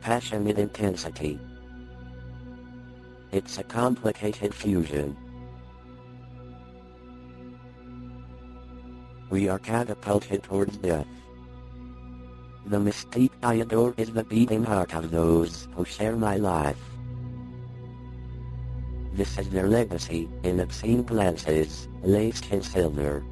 Passionate intensity. It's a complicated fusion. We are catapulted towards death. The mystique I adore is the beating heart of those who share my life. This is their legacy, in obscene glances, laced in silver.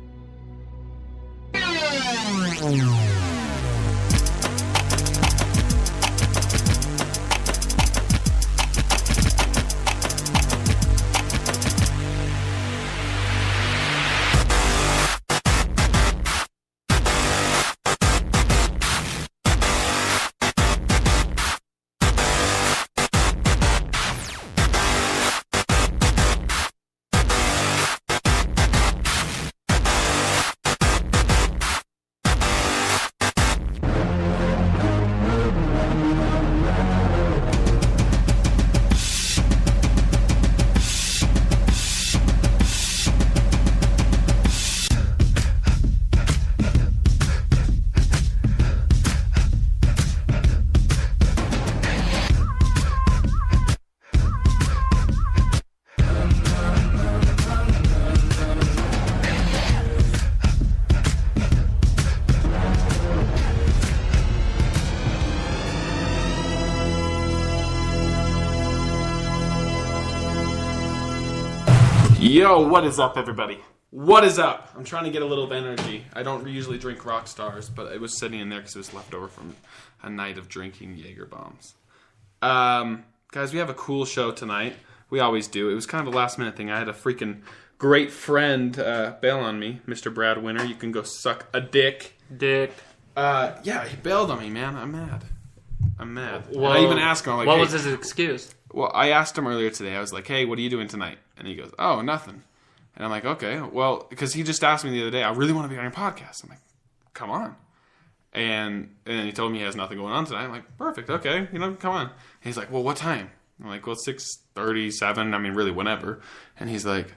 Yo, what is up, everybody? What is up? I'm trying to get a little of energy. I don't usually drink Rock Stars, but it was sitting in there because it was left over from a night of drinking Jaeger bombs. Guys, we have a cool show tonight. We always do. It was kind of a last-minute thing. I had a freaking great friend bail on me, Mr. Brad Winter. You can go suck a dick. Yeah, he bailed on me, man. I'm mad. Well, and I even asked him, I'm like, what hey, was his excuse? Well, I asked him earlier today. I was like, hey, what are you doing tonight? And he goes, oh, nothing. And I'm like, okay. Well, because he just asked me the other day, I really want to be on your podcast. I'm like, come on. And he told me he has nothing going on tonight. I'm like, perfect. Okay. Come on. And he's like, well, what time? I'm like, well, 6:37. I mean, really, whenever. And he's like,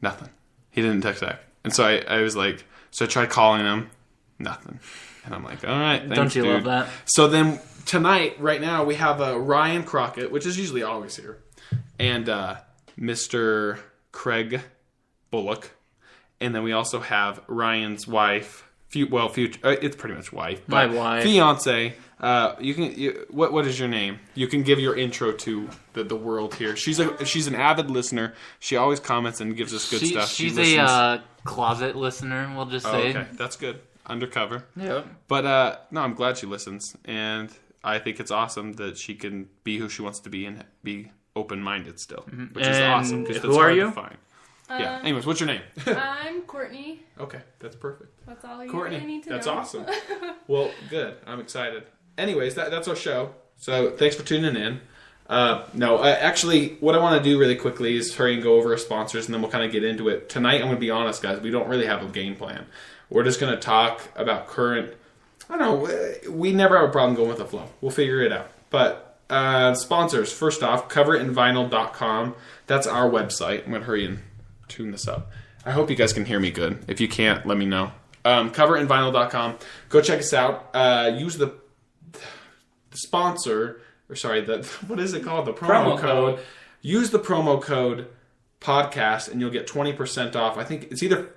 nothing. He didn't text back. And so I was like, so I tried calling him. Nothing. And I'm like, all right, thanks, Don't you dude. love that? So then tonight, right now, we have Ryan Crockett, which is usually always here, and Mr. Craig Bulluck. And then we also have Ryan's wife, future, it's pretty much wife, but my wife, fiance. What is your name? You can give your intro to the world here. She's an avid listener. She always comments and gives us good stuff. She's a closet listener, we'll just say. Okay, that's good. Undercover. Yeah. But no, I'm glad she listens, and I think it's awesome that she can be who she wants to be and be open-minded still, which is awesome. Because who are you? To find. Yeah. Anyways, what's your name? I'm Courtney. Okay, that's perfect. That's all you Courtney, really need to that's know. awesome. Well, good. I'm excited. Anyways, that's our show. So thanks for tuning in. Actually, what I want to do really quickly is hurry and go over our sponsors, and then we'll kind of get into it. Tonight, I'm going to be honest, guys, we don't really have a game plan. We're just going to talk about current... I don't know, we never have a problem going with the flow. We'll figure it out. But sponsors, first off, coveritinvinyl.com. That's our website. I'm going to hurry and tune this up. I hope you guys can hear me good. If you can't, let me know. Coveritinvinyl.com. Go check us out. Use the sponsor... what is it called? The promo code. Use the promo code podcast and you'll get 20% off. I think it's either,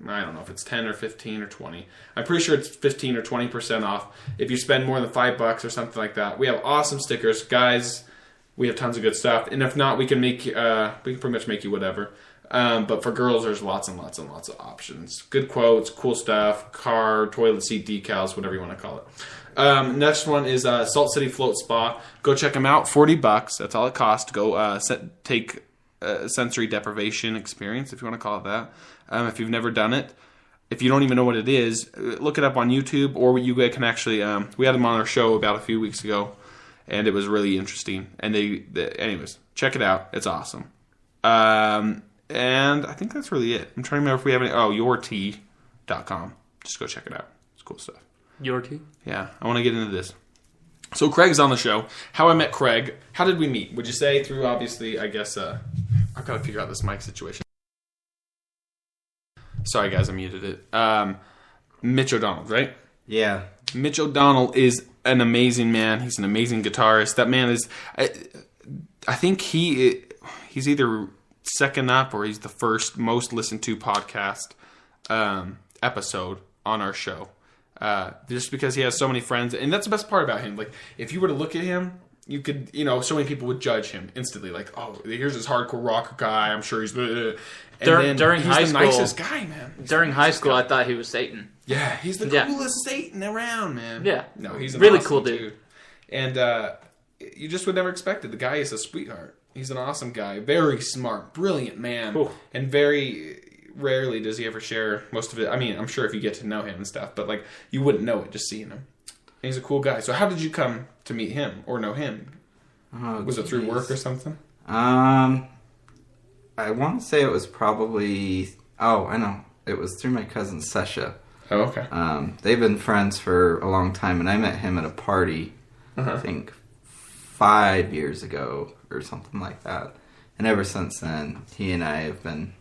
I don't know if it's 10 or 15 or 20. I'm pretty sure it's 15 or 20% off if you spend more than $5 or something like that. We have awesome stickers. Guys, we have tons of good stuff. And if not, we can make, we can pretty much make you whatever. But for girls, there's lots and lots and lots of options. Good quotes, cool stuff, car, toilet seat decals, whatever you want to call it. Next one is Salt City Float Spa. Go check them out. $40. That's all it costs to go take a sensory deprivation experience, if you want to call it that. If you've never done it, if you don't even know what it is, look it up on YouTube, or you can actually. We had them on our show about a few weeks ago, and it was really interesting. And anyways, check it out. It's awesome. And I think that's really it. I'm trying to remember if we have any. yourtea.com. Just go check it out. It's cool stuff. Your tea? Yeah, I want to get into this. So Craig's on the show. How I met Craig. How did we meet? Would you say through, obviously, I guess, I've got to figure out this mic situation. Sorry, guys, I muted it. Mitch O'Donnell, right? Yeah. Mitch O'Donnell is an amazing man. He's an amazing guitarist. That man is, I think he's either second up or he's the first most listened to podcast episode on our show. Just because he has so many friends, and that's the best part about him. Like, if you were to look at him, you could, so many people would judge him instantly. Like, oh, here's this hardcore rocker guy. I'm sure he's. During high school, he's the nicest guy, man. During high school, I thought he was Satan. Yeah, he's the coolest Satan around, man. Yeah, no, he's an really awesome cool dude. And you just would never expect it. The guy is a sweetheart. He's an awesome guy, very smart, brilliant man, and very. Rarely does he ever share most of it. I mean, I'm sure if you get to know him and stuff, but like you wouldn't know it just seeing him. And he's a cool guy. So how did you come to meet him or know him? Was it through work or something? I want to say it was probably. Oh, I know. It was through my cousin Sesha. Oh, okay. They've been friends for a long time, and I met him at a party. I think 5 years ago or something like that. And ever since then, he and I have been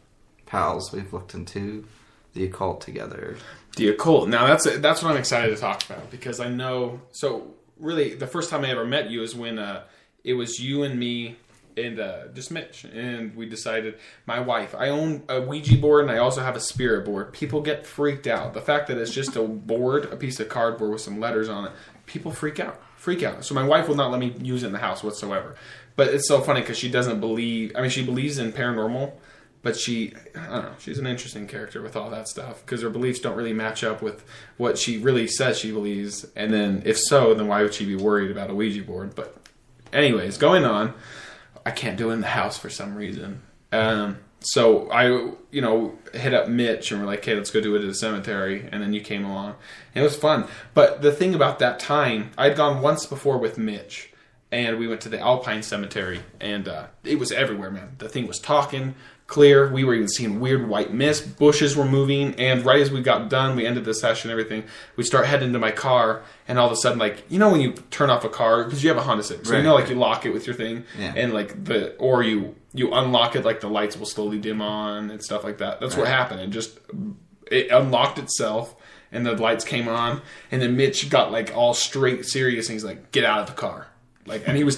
pals. We've looked into the occult together. The occult. Now that's what I'm excited to talk about, because I know. So really, the first time I ever met you is when it was you and me and just Mitch, and we decided. My wife. I own a Ouija board, and I also have a spirit board. People get freaked out. The fact that it's just a board, a piece of cardboard with some letters on it. People freak out. So my wife will not let me use it in the house whatsoever. But it's so funny because she doesn't believe. I mean, she believes in paranormal. But I don't know, she's an interesting character with all that stuff, because her beliefs don't really match up with what she really says she believes. And then, if so, then why would she be worried about a Ouija board? But anyways, going on, I can't do it in the house for some reason. So I, hit up Mitch and we're like, hey, let's go do it at a cemetery. And then you came along. And it was fun. But the thing about that time, I'd gone once before with Mitch. And we went to the Alpine Cemetery. And it was everywhere, man. The thing was talking. Clear. We were even seeing weird white mist. Bushes were moving. And right as we got done, we ended the session and everything, we start heading to my car. And all of a sudden, like, when you turn off a car, because you have a Honda Civic. So you lock it with your thing. Yeah. And like or you unlock it, like the lights will slowly dim on and stuff like that. That's what happened. It unlocked itself. And the lights came on. And then Mitch got like all straight serious. And he's like, get out of the car. And he was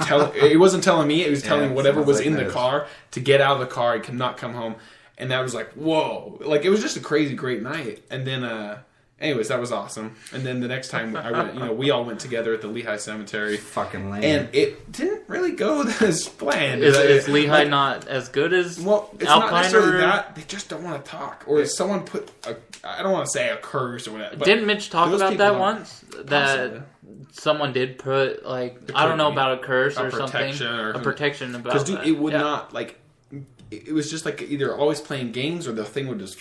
he wasn't telling me, he was telling whatever was in the car to get out of the car. He could not come home. And that was like, whoa. Like, it was just a crazy, great night. And then, anyways, that was awesome. And then the next time I went, we all went together at the Lehigh Cemetery. Fucking lame. And it didn't really go as planned. Is Lehigh not as good as it's Alpine, not necessarily that. They just don't want to talk. Or someone put, I don't want to say a curse or whatever. Didn't Mitch talk about that once? That someone did put, like, I don't know about a curse or something. A protection about that. Because, dude, it would not, like, it was just like either always playing games or the thing would just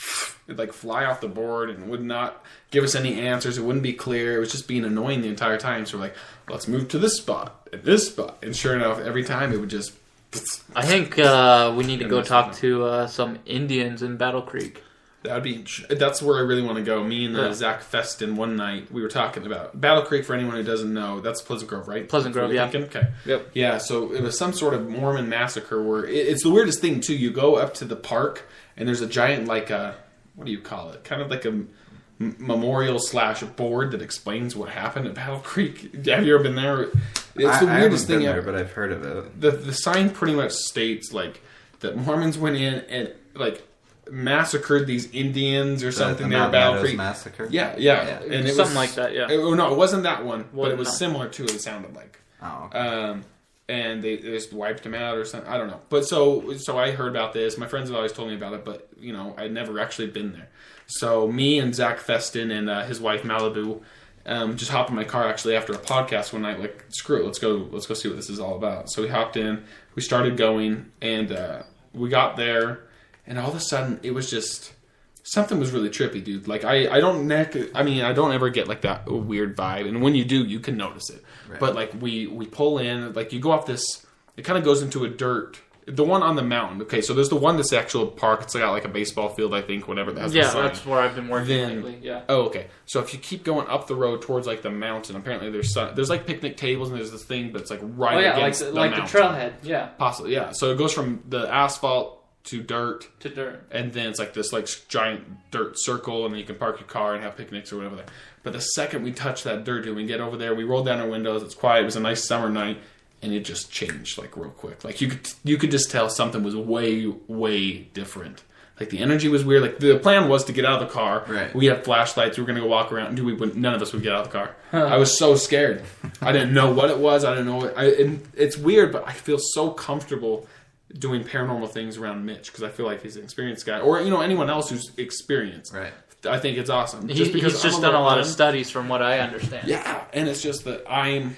like fly off the board and would not give us any answers. It wouldn't be clear. It was just being annoying the entire time. So we're like, let's move to this spot and this spot. And sure enough, every time it would just... I think we need to go talk to some Indians in Battle Creek. That's where I really want to go. Me and Zach Feston one night, we were talking about Battle Creek. For anyone who doesn't know, that's Pleasant Grove, right? Pleasant Grove, yeah. Okay. Yep. Yeah, so it was some sort of Mormon massacre where it's the weirdest thing too. You go up to the park and there's a giant what do you call it? Kind of like a memorial / board that explains what happened at Battle Creek. Have you ever been there? It's the weirdest thing ever. But I've heard of it. The sign pretty much states like that Mormons went in and like massacred these Indians or something. They were Battle Creek massacre. Yeah, and it something was like that. Yeah. No, it wasn't that one, but it was no. similar to it. It sounded like. Oh. Okay. And they just wiped him out or something. I don't know. But so I heard about this. My friends have always told me about it, but I'd never actually been there. So me and Zach Feston and his wife Malibu just hopped in my car actually after a podcast one night. Like, screw it, let's go see what this is all about. So we hopped in, we started going, and we got there, and all of a sudden it was just something was really trippy, dude. Like I don't ever get like that weird vibe, and when you do, you can notice it. Right. But like we pull in, like you go off this, it kind of goes into a dirt. The one on the mountain. Okay, so there's the one that's actual park. It's got like a baseball field, I think, whatever. That has the sign. That's where I've been working lately. Yeah. Oh, okay. So if you keep going up the road towards like the mountain, apparently there's like picnic tables and there's this thing, but it's like right against the mountain. Like the trailhead. Yeah. Possibly, yeah. So it goes from the asphalt to dirt, and then it's like this like giant dirt circle, and then you can park your car and have picnics or whatever there. But the second we touch that dirt, dude, we get over there, we roll down our windows. It's quiet. It was a nice summer night. And it just changed like real quick. Like you could just tell something was way different. Like the energy was weird. Like the plan was to get out of the car. Right. We had flashlights. We were gonna go walk around. None of us would get out of the car. I was so scared. I didn't know what it was. I didn't know. It's weird, but I feel so comfortable doing paranormal things around Mitch because I feel like he's an experienced guy, or anyone else who's experienced. Right. I think it's awesome. He's just done a lot of studies, from what I understand. Yeah, and it's just that I'm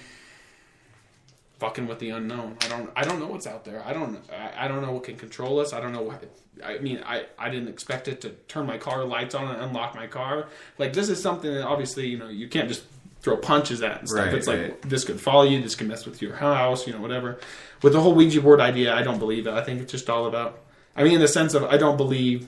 fucking with the unknown. I don't know what's out there. I don't know what can control us. I don't know what. I mean, I didn't expect it to turn my car lights on and unlock my car. Like, this is something that obviously you can't just throw punches at and stuff. Right, it's like this could follow you. This could mess with your house. whatever. With the whole Ouija board idea, I don't believe it. I think it's just all about. I mean, in the sense of I don't believe.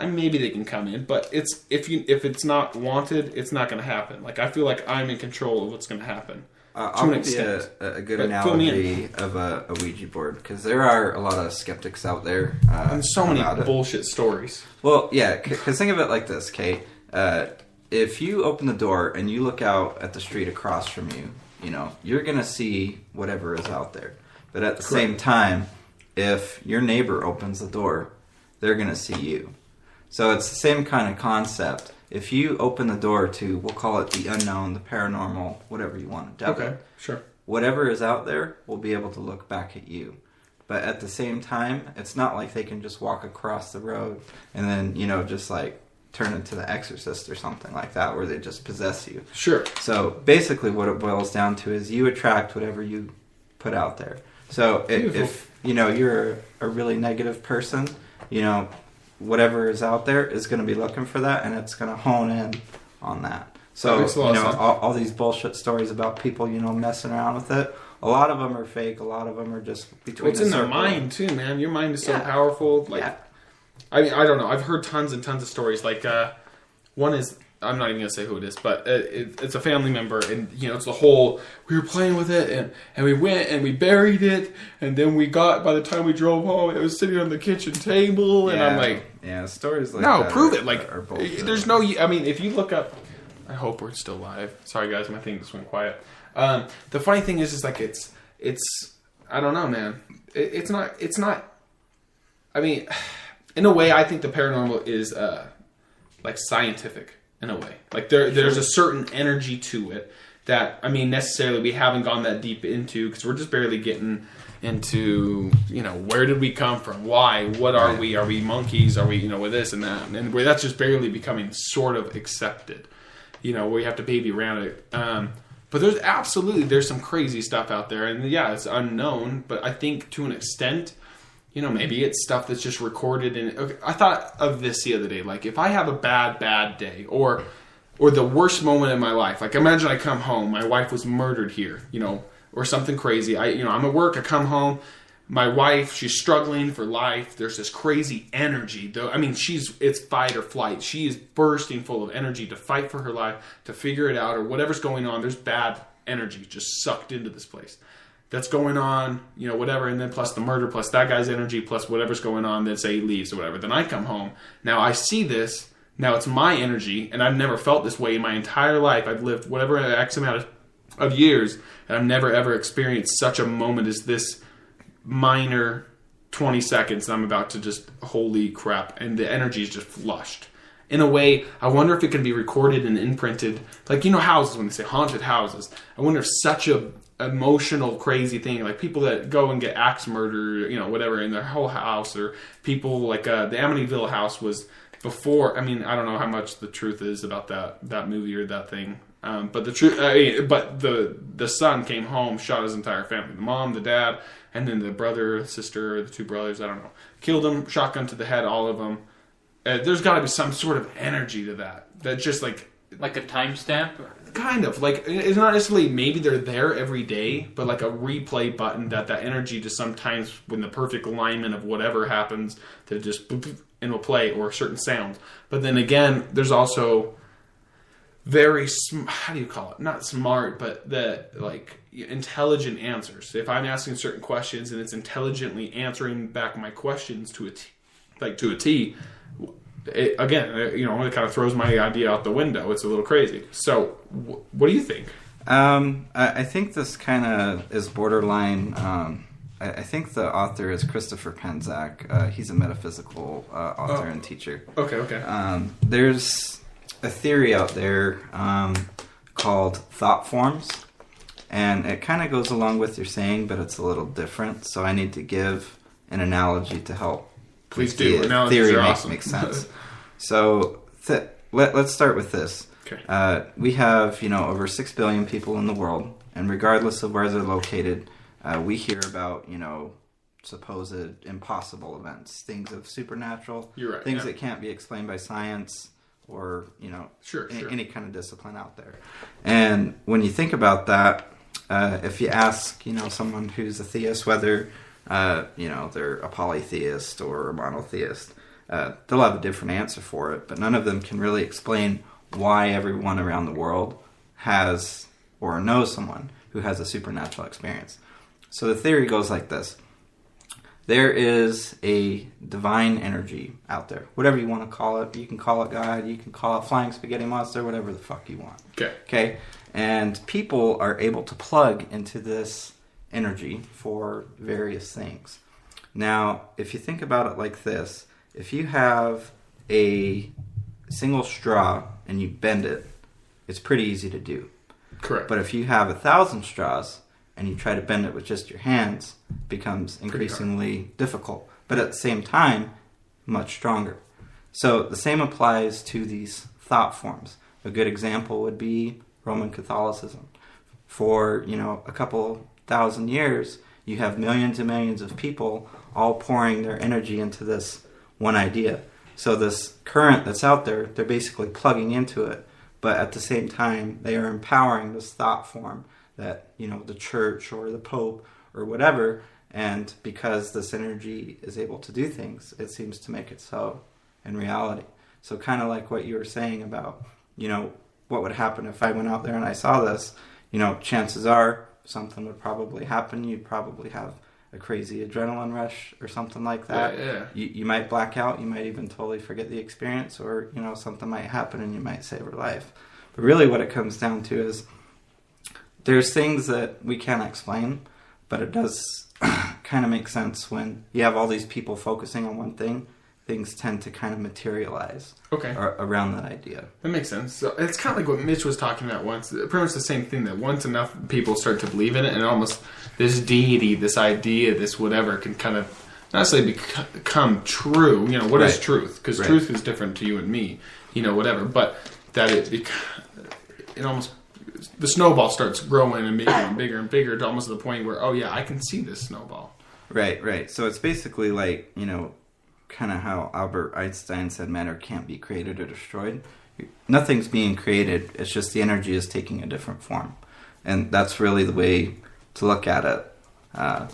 Maybe they can come in, but it's if it's not wanted, it's not going to happen. Like, I feel like I'm in control of what's going to happen. I'll give you a good analogy of a Ouija board, because there are a lot of skeptics out there. And so many bullshit stories. Well, yeah, because think of it like this, Kate. If you open the door and you look out at the street across from you, you're going to see whatever is out there. But at the same time, if your neighbor opens the door, they're going to see you. So it's the same kind of concept. If you open the door to, we'll call it the unknown, the paranormal, whatever you want to devil. Okay, sure. Whatever is out there will be able to look back at you. But at the same time, it's not like they can just walk across the road and then, just like turn into the Exorcist or something like that, where they just possess you. Sure. So basically what it boils down to is you attract whatever you put out there. So if you're a really negative person, whatever is out there is going to be looking for that, and it's going to hone in on that. So, all these bullshit stories about people, messing around with it, a lot of them are fake. A lot of them are just between It's in their mind, too, man. Your mind is so powerful. Like, I mean, I don't know. I've heard tons and tons of stories. Like, one is, I'm not even going to say who it is, but it's a family member, and, it's the whole, we were playing with it, and we went, and we buried it, and then by the time we drove home, it was sitting on the kitchen table, and I'm like... Yeah, stories like that. No, prove it. Like, are bullshit. There's no... I mean, if you look up... I hope we're still live. Sorry, guys, my thing just went quiet. The funny thing is like, it's... I don't know, man. It's not... I mean, in a way, I think the paranormal is, like, scientific. In a way. Like, there's a certain energy to it that, I mean, necessarily we haven't gone that deep into, because we're just barely getting into, where did we come from? Why? What are we? Are we monkeys? Are we, with this and that? And where that's just barely becoming sort of accepted, where you have to baby around it. But there's some crazy stuff out there. And yeah, it's unknown, but I think to an extent, maybe it's stuff that's just recorded. And okay, I thought of this the other day. Like, if I have a bad day, or the worst moment in my life, like imagine I come home, my wife was murdered here, or something crazy. I'm at work, I come home, my wife, she's struggling for life. There's this crazy energy, though. I mean, it's fight or flight. She is bursting full of energy to fight for her life, to figure it out, or whatever's going on. There's bad energy just sucked into this place. That's going on, whatever, and then plus the murder, plus that guy's energy, plus whatever's going on, then say he leaves or whatever. Then I come home. Now I see this. Now it's my energy, and I've never felt this way in my entire life. I've lived whatever X amount of years, and I've never ever experienced such a moment as this minor 20 seconds. I'm about to just, holy crap, and the energy is just flushed. In a way, I wonder if it can be recorded and imprinted, like, houses, when they say haunted houses. I wonder if such a emotional, crazy thing, like people that go and get axe murder, whatever, in their whole house, or people like the Amityville house was before. I mean, I don't know how much the truth is about that movie or that thing, but the truth. But the son came home, shot his entire family, the mom, the dad, and then the brother, sister, the two brothers. I don't know, killed them, shotgun to the head, all of them. There's got to be some sort of energy to that. That just like a timestamp. Kind of like, it's not necessarily maybe they're there every day, but like a replay button that Mm-hmm. energy just sometimes when the perfect alignment of whatever happens that just and will play, or certain sounds. But then again, there's also very how do you call it? Not smart, but the like intelligent answers. If I'm asking certain questions and it's intelligently answering back my questions to a T. It kind of throws my idea out the window. It's a little crazy. So, what do you think? I think this kind of is borderline. I think the author is Christopher Penczak. He's a metaphysical author and teacher. Okay. There's a theory out there called thought forms, and it kind of goes along with your saying, but it's a little different. So I need to give an analogy to help. Please do. Theory awesome. makes sense. So let's start with this. Okay. We have over 6 billion people in the world, and regardless of where they're located, we hear about supposed impossible events, things of supernatural, You're right, things that can't be explained by science or Sure. any kind of discipline out there. And when you think about that, if you ask someone who's a theist whether they're a polytheist or a monotheist, they'll have a different answer for it, but none of them can really explain why everyone around the world has or knows someone who has a supernatural experience. So the theory goes like this. There is a divine energy out there. Whatever you want to call it. You can call it God, you can call it flying spaghetti monster, whatever the fuck you want. Okay? And people are able to plug into this energy for various things. Now, if you think about it like this, if you have a single straw and you bend it, it's pretty easy to do. Correct. But if you have 1,000 straws and you try to bend it with just your hands, it becomes increasingly difficult. But at the same time, much stronger. So the same applies to these thought forms. A good example would be Roman Catholicism. For, a couple thousand years, you have millions and millions of people all pouring their energy into this one idea. So this current that's out there, they're basically plugging into it, but at the same time, they are empowering this thought form that, the church or the Pope or whatever, and because this energy is able to do things, it seems to make it so in reality. So kind of like what you were saying about, what would happen if I went out there and I saw this, chances are something would probably happen. You'd probably have a crazy adrenaline rush or something like that. Yeah. You might black out. You might even totally forget the experience, or something might happen and you might save her life. But really, what it comes down to is there's things that we can't explain, but it does kind of make sense when you have all these people focusing on one thing. Things tend to kind of materialize around that idea. That makes sense. So it's kind of like what Mitch was talking about once. Pretty much the same thing, that once enough people start to believe in it, and almost this deity, this idea, this whatever can kind of not necessarily become true. What is truth? Because truth is different to you and me, whatever. But that it almost, the snowball starts growing and bigger and bigger and bigger to almost the point where, oh yeah, I can see this snowball. Right. So it's basically like, kind of how Albert Einstein said matter can't be created or destroyed. Nothing's being created. It's just the energy is taking a different form. And that's really the way to look at it.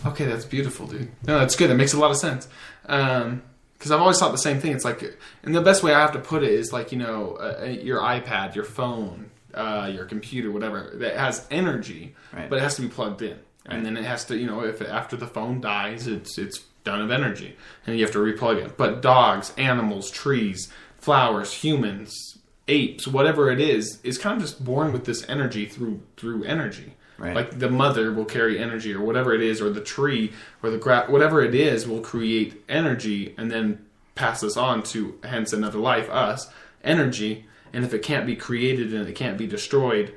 Okay, that's beautiful, dude. No, that's good. That makes a lot of sense. Because I've always thought the same thing. It's like, and the best way I have to put it is like, your iPad, your phone, your computer, whatever, that has energy, Right. but it has to be plugged in. And then it has to, if after the phone dies, it's done of energy. And you have to replug it. But dogs, animals, trees, flowers, humans, apes, whatever it is kind of just born with this energy through energy. Right. Like the mother will carry energy or whatever it is, or the tree or the grass, whatever it is will create energy and then pass this on to, hence another life, us, energy. And if it can't be created and it can't be destroyed,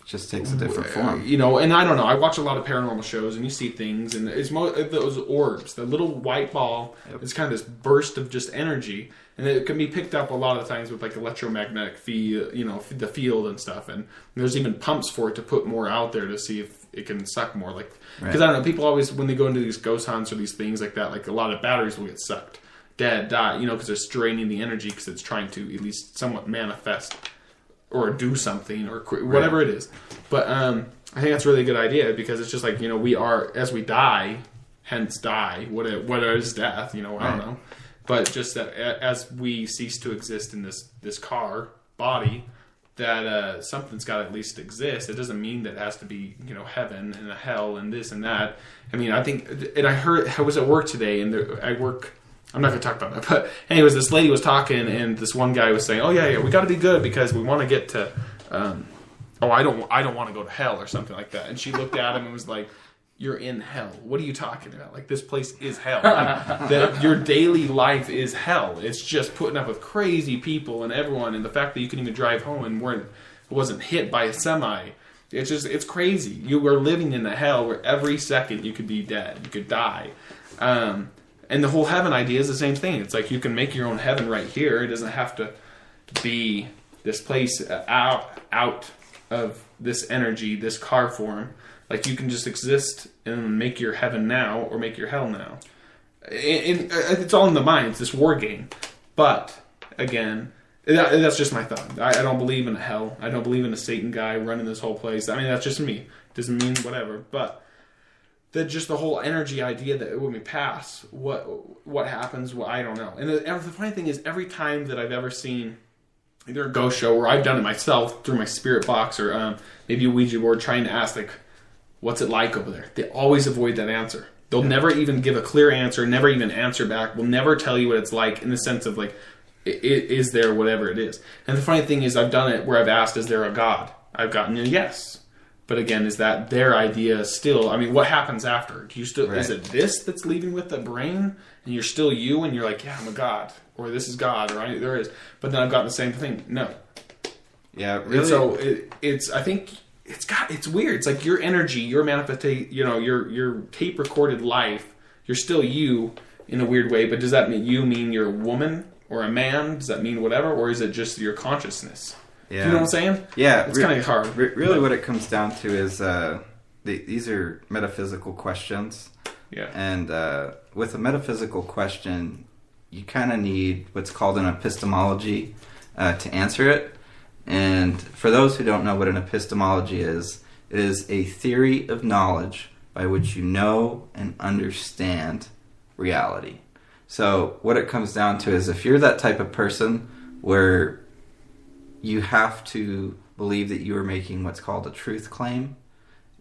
It just takes a different form. And I don't know. I watch a lot of paranormal shows, and you see things, and it's those orbs, the little white ball. Yep. It's kind of this burst of just energy, and it can be picked up a lot of times with like electromagnetic field, the field and stuff. And there's even pumps for it to put more out there to see if it can suck more. Like, because I don't know, people always when they go into these ghost hunts or these things like that, like a lot of batteries will get sucked, dead, die, because they're straining the energy because it's trying to at least somewhat manifest or do something or whatever it is. But I think that's a really good idea because it's just like, we are, as we die, hence die, what is death, I don't know. But just that as we cease to exist in this car body, that something's got to at least exist. It doesn't mean that it has to be, heaven and a hell and this and that. I mean, I think, and I was at work today and I'm not going to talk about that, but anyways, this lady was talking, and this one guy was saying, "Oh yeah, we got to be good because we want to get to, I don't want to go to hell or something like that." And she looked at him and was like, "You're in hell. What are you talking about? Like this place is hell. Like, your daily life is hell. It's just putting up with crazy people and everyone, and the fact that you can even drive home and wasn't hit by a semi." It's crazy. You are living in a hell where every second you could be dead, you could die. And the whole heaven idea is the same thing. It's like you can make your own heaven right here. It doesn't have to be this place out of this energy, this car form. Like you can just exist and make your heaven now or make your hell now. It's all in the mind. It's this war game. But, again, that's just my thought. I don't believe in a hell. I don't believe in a Satan guy running this whole place. I mean, that's just me. It doesn't mean whatever. But that just the whole energy idea that when we pass, what happens, I don't know. And the funny thing is, every time that I've ever seen either a ghost show or I've done it myself through my spirit box or maybe a Ouija board trying to ask, like, what's it like over there? They always avoid that answer. They'll never even give a clear answer, never even answer back, will never tell you what it's like in the sense of, like, is there whatever it is. And the funny thing is, I've done it where I've asked, is there a God? I've gotten a yes. But again, is that their idea still? I mean, what happens after? Do you still? Right. Is it this that's leaving with the brain, and you're still you, and you're like, yeah, I'm a god, or this is God, or there is. But then I've gotten the same thing. No. Yeah, really. And so it's. I think it's weird. It's like your energy, your manifestation. Your tape recorded life. You're still you in a weird way. But does that mean you're a woman or a man? Does that mean whatever, or is it just your consciousness? Yeah. You know what I'm saying? Yeah. It's kind of hard. Really what it comes down to is these are metaphysical questions. Yeah. And with a metaphysical question, you kind of need what's called an epistemology to answer it. And for those who don't know what an epistemology is, it is a theory of knowledge by which you know and understand reality. So what it comes down to is if you're that type of person where you have to believe that you are making what's called a truth claim,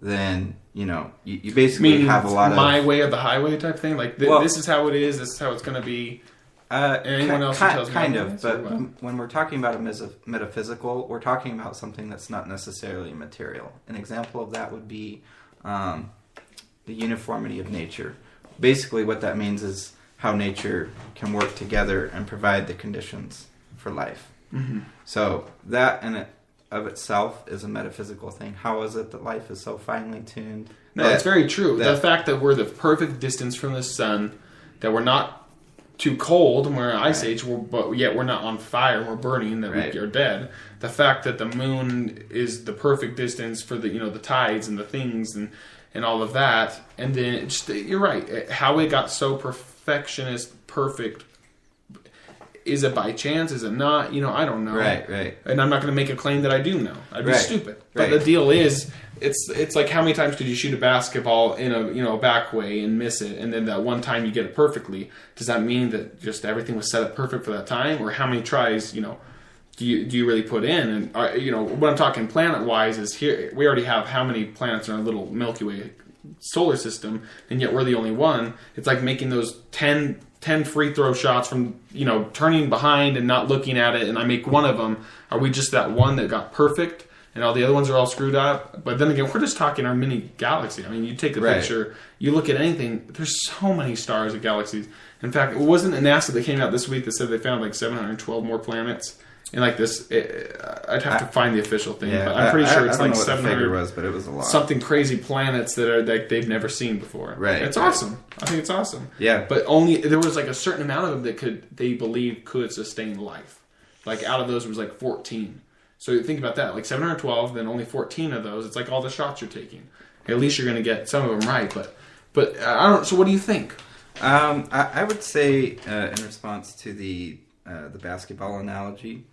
then, you basically have a lot of... my way or the highway type thing? Like, this is how it is, this is how it's going to be, and anyone else who tells me... Kind of, but when we're talking about a metaphysical, we're talking about something that's not necessarily material. An example of that would be the uniformity of nature. Basically, what that means is how nature can work together and provide the conditions for life. Mm-hmm. So that in it of itself is a metaphysical thing. How is it that life is so finely tuned? No, it's very true. The fact that we're the perfect distance from the sun, that we're not too cold, and we're in an ice age, but yet we're not on fire, we're burning, that we are dead. The fact that the moon is the perfect distance for the the tides and the things, and and all of that. And then it just, you're right. How it got so perfectionist, perfect. Is it by chance? Is it not? I don't know. Right. And I'm not going to make a claim that I do know. I'd be Right. stupid. But Right. the deal is, it's like how many times could you shoot a basketball in a back way and miss it, and then that one time you get it perfectly? Does that mean that just everything was set up perfect for that time, or how many tries do you really put in? And what I'm talking planet wise is here we already have how many planets in our little Milky Way solar system, and yet we're the only one. It's like making those 10 free throw shots from, turning behind and not looking at it, and I make one of them. Are we just that one that got perfect and all the other ones are all screwed up? But then again, we're just talking our mini galaxy. I mean, you take a Right. picture, you look at anything, there's so many stars and galaxies. In fact, it wasn't NASA that came out this week that said they found like 712 more planets. And like this, I'd have to find the official thing, but I'm pretty sure it's I don't like know what the 700 figure was, but it was a lot. something crazy planets that are like they've never seen before. Right. It's awesome. I think it's awesome. Yeah. But only there was like a certain amount of them that they believe could sustain life. Like out of those was like 14. So think about that. Like 712, then only 14 of those. It's like all the shots you're taking. At least you're going to get some of them right. But I don't. So what do you think? I would say in response to the basketball analogy.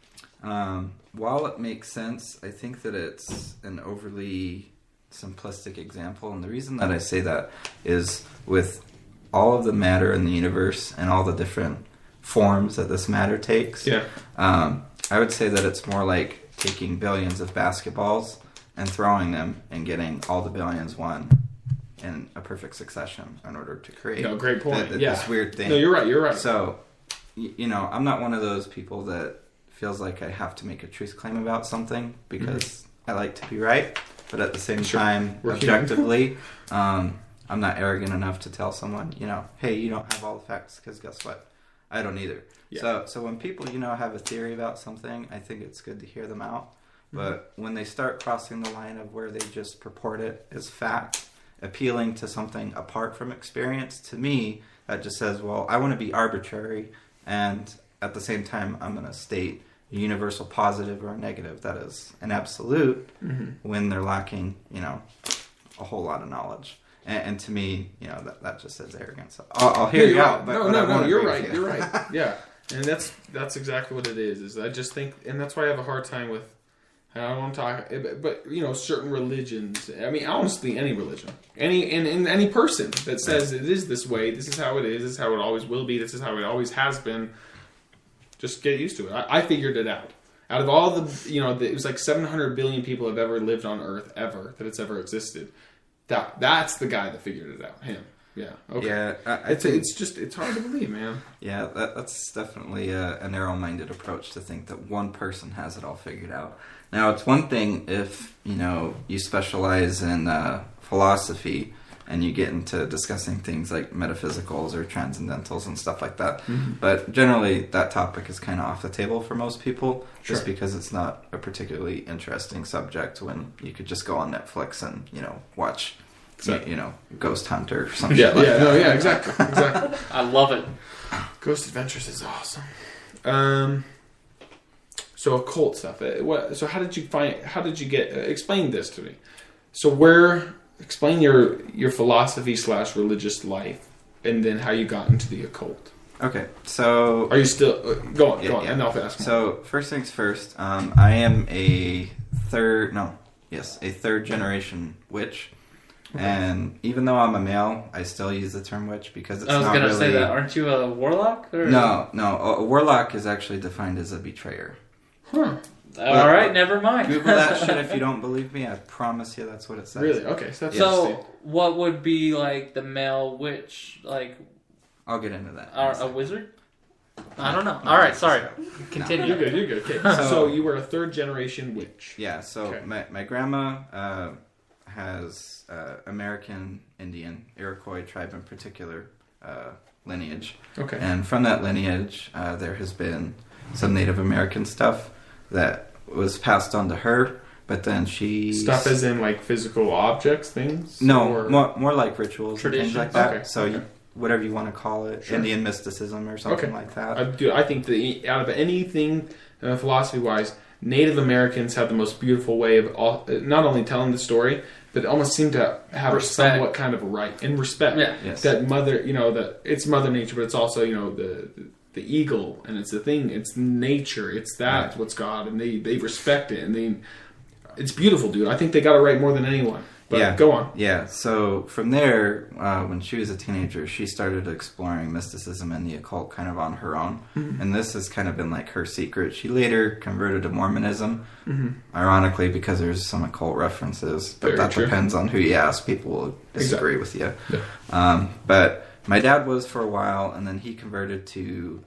While it makes sense, I think that it's an overly simplistic example. And the reason that I say that is with all of the matter in the universe and all the different forms that this matter takes. Yeah. I would say that it's more like taking billions of basketballs and throwing them and getting all the billions won in a perfect succession in order to create Great point. this weird thing. No, you're right. So, I'm not one of those people that feels like I have to make a truth claim about something because I like to be right, but at the same time, objectively, I'm not arrogant enough to tell someone, hey, you don't have all the facts, because guess what? I don't either. Yeah. So when people, have a theory about something, I think it's good to hear them out. But when they start crossing the line of where they just purport it as fact, appealing to something apart from experience, to me, that just says, well, I want to be arbitrary, and at the same time, I'm going to state a universal positive or a negative that is an absolute when they're lacking, a whole lot of knowledge. And to me, that just says arrogance. So I'll hear you out. But No, you're right. You're right. Yeah. And that's exactly what it is I just think, and that's why I have a hard time with, I don't want to talk, but certain religions. I mean, honestly, any religion, any person that says it is this way, this is how it is, this is how it always will be, this is how it always has been. Just get used to it. I figured it out. Out of all the, it was like 700 billion people have ever lived on Earth that it's ever existed. That's the guy that figured it out. Him. Yeah. Okay. Yeah. It's hard to believe, man. Yeah, that's definitely a narrow-minded approach to think that one person has it all figured out. Now, it's one thing if, you specialize in philosophy and you get into discussing things like metaphysicals or transcendentals and stuff like that. Mm-hmm. But generally, that topic is kind of off the table for most people, just because it's not a particularly interesting subject when you could just go on Netflix and, watch, Ghost Hunter or something like that. No, yeah, exactly. I love it. Ghost Adventures is awesome. So occult stuff. So how did you explain this to me? So explain your philosophy / religious life, and then how you got into the occult. Okay, so are you still go on? Yeah. And I'll ask more. So first things first, I am a third generation witch, and even though I'm a male, I still use the term witch because it's. I was not gonna really... say that. Aren't you a warlock? Or... No. A warlock is actually defined as a betrayer. Huh. All right, never mind. Google that shit if you don't believe me. I promise you that's what it says. Really? Okay. So, what would be like the male witch? Like, I'll get into that. A wizard? I don't know. All right, sorry. Continue. You're good. Okay. So you were a third generation witch. Yeah. So my grandma has American Indian Iroquois tribe in particular lineage. Okay. And from that lineage, there has been some Native American stuff that was passed on to her, but then she... Stuff as in, like, physical objects, things? No, more like rituals and things like that. Okay. So whatever you want to call it, Indian mysticism or something like that. I think that out of anything, philosophy-wise, Native Americans have the most beautiful way of not only telling the story, but almost seem to have Respect. somewhat kind of a right and respect. Yeah. Yes. That mother, that it's Mother Nature, but it's also the eagle, and it's the thing, it's nature, it's that what's God, and they respect it, and it's beautiful, dude. I think they got it right more than anyone. But go on. Yeah, so from there, when she was a teenager, she started exploring mysticism and the occult kind of on her own. Mm-hmm. And this has kind of been like her secret. She later converted to Mormonism, ironically, because there's some occult references. But that depends on who you ask. People will disagree with you. Yeah. But my dad was for a while, and then he converted to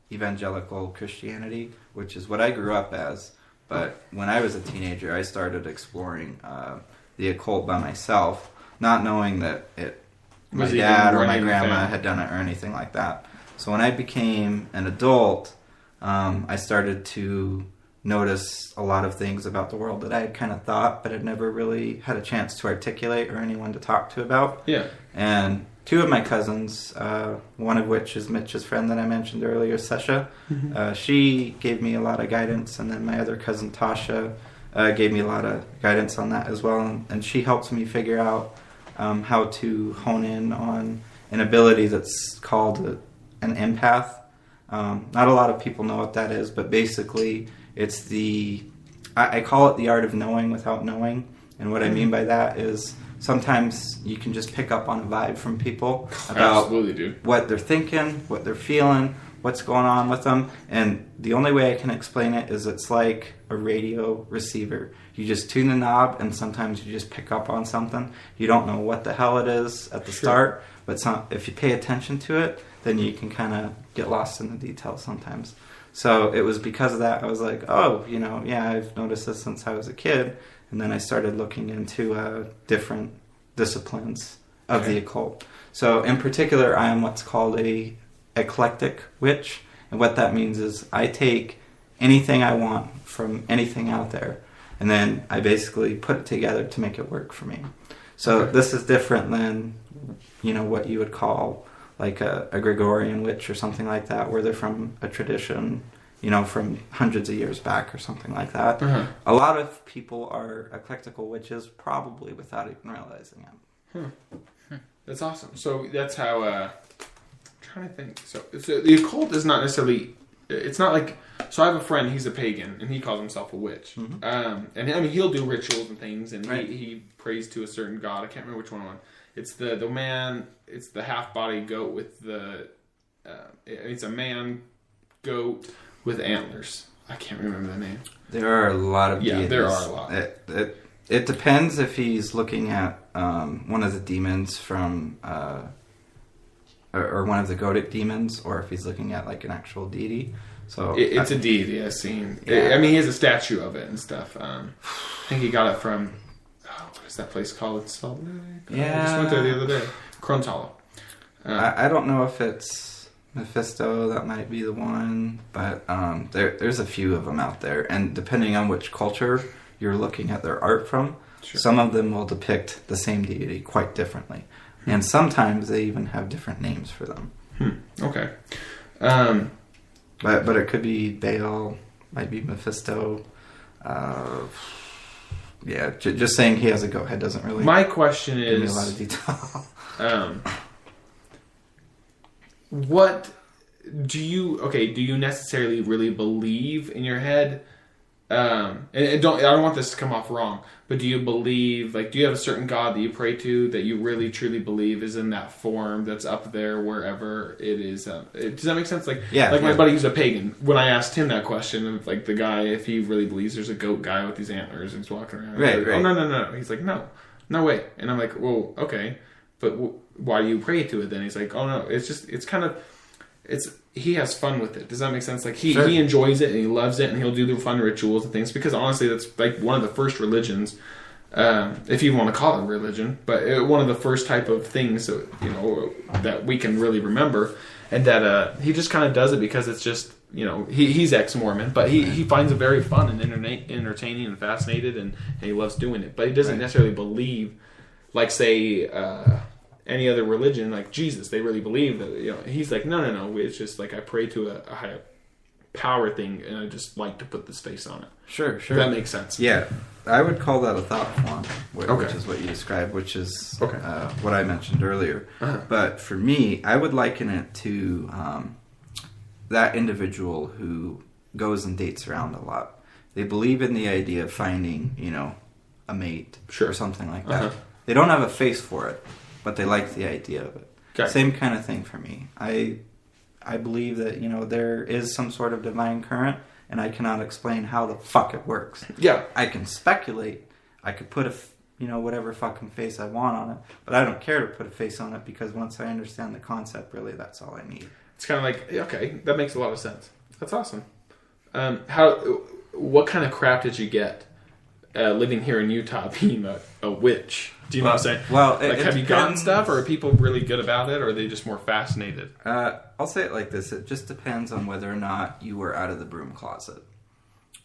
evangelical Christianity, which is what I grew up as. But when I was a teenager, I started exploring the occult by myself, not knowing that my dad or my grandma had done it or anything like that. So when I became an adult, I started to notice a lot of things about the world that I had kind of thought, but had never really had a chance to articulate or anyone to talk to about. Yeah. And two of my cousins, one of which is Mitch's friend that I mentioned earlier, Sesha, she gave me a lot of guidance, and then my other cousin, Tasha, gave me a lot of guidance on that as well, and she helped me figure out how to hone in on an ability that's called an empath. Not a lot of people know what that is, but basically it's I call it the art of knowing without knowing, and what I mean by that is sometimes you can just pick up on a vibe from people about what they're thinking, what they're feeling, what's going on with them, and the only way I can explain it is it's like a radio receiver. You just tune the knob, and sometimes you just pick up on something. You don't know what the hell it is at the start, but if you pay attention to it, then you can kind of get lost in the details sometimes. So it was because of that I was like, I've noticed this since I was a kid, and then I started looking into different disciplines of the occult. So in particular, I am what's called a eclectic witch, and what that means is I take anything I want from anything out there, and then I basically put it together to make it work for me. So this is different than what you would call like a Gregorian witch or something like that, where they're from a tradition from hundreds of years back or something like that. A lot of people are eclectical witches, probably without even realizing it. That's awesome. So that's how trying to think. So the occult is not necessarily. It's not like. So I have a friend. He's a pagan, and he calls himself a witch. And I mean, he'll do rituals and things, and he prays to a certain god. I can't remember which one. It's the man. It's the half body goat with the. It's a man goat with antlers. I can't remember the name. There are a lot of deities. There are a lot. It depends if he's looking at one of the demons from. Or one of the Godic demons, or if he's looking at like an actual deity. So it's a deity I've seen. Yeah. I mean, he has a statue of it and stuff. I think he got it from what is that place called? It's Salt Lake. I just went there the other day. Crohn's Hollow. I don't know if it's Mephisto. That might be the one, but there's a few of them out there, and depending on which culture you're looking at their art from, some of them will depict the same deity quite differently. And sometimes they even have different names for them. Okay. But it could be Baal, might be Mephisto. Just saying he has a goat head doesn't really. My question give me is a lot of detail. What do you necessarily really believe in your head? And I don't want this to come off wrong, but do you believe, do you have a certain God that you pray to that you really truly believe is in that form that's up there wherever it is? Does that make sense? My buddy who's a pagan, when I asked him that question of the guy, if he really believes there's a goat guy with these antlers and he's walking around. Right. Oh, no. He's like, no way. And I'm like, well, okay, but why do you pray to it then? He's like, oh no, he has fun with it. Does that make sense? He enjoys it and he loves it and he'll do the fun rituals and things because honestly that's one of the first religions, if you want to call it a religion, but one of the first type of things that we can really remember, and that he just kind of does it because it's just he's ex-Mormon, but he finds it very fun and entertaining and fascinated and he loves doing it, but he doesn't necessarily believe say any other religion like Jesus. They really believe that he's like no, it's just I pray to a higher power thing, and I just like to put this face on it. Sure. If that makes sense. Yeah, I would call that a thought form, which Okay. is what you described, which is Okay. what I mentioned earlier. Uh-huh. But for me, I would liken it to that individual who goes and dates around a lot. They believe in the idea of finding, a mate Sure. or something like that. Uh-huh. They don't have a face for it, but they like the idea of it. Okay. Same kind of thing for me. I believe that, there is some sort of divine current, and I cannot explain how the fuck it works. Yeah. I can speculate. I could put whatever fucking face I want on it, but I don't care to put a face on it because once I understand the concept, really, that's all I need. It's kind of like, okay, that makes a lot of sense. That's awesome. What kind of crap did you get living here in Utah being a witch? Do you know what I'm saying? Well, have you gotten stuff, or are people really good about it, or are they just more fascinated? I'll say it like this: it just depends on whether or not you were out of the broom closet.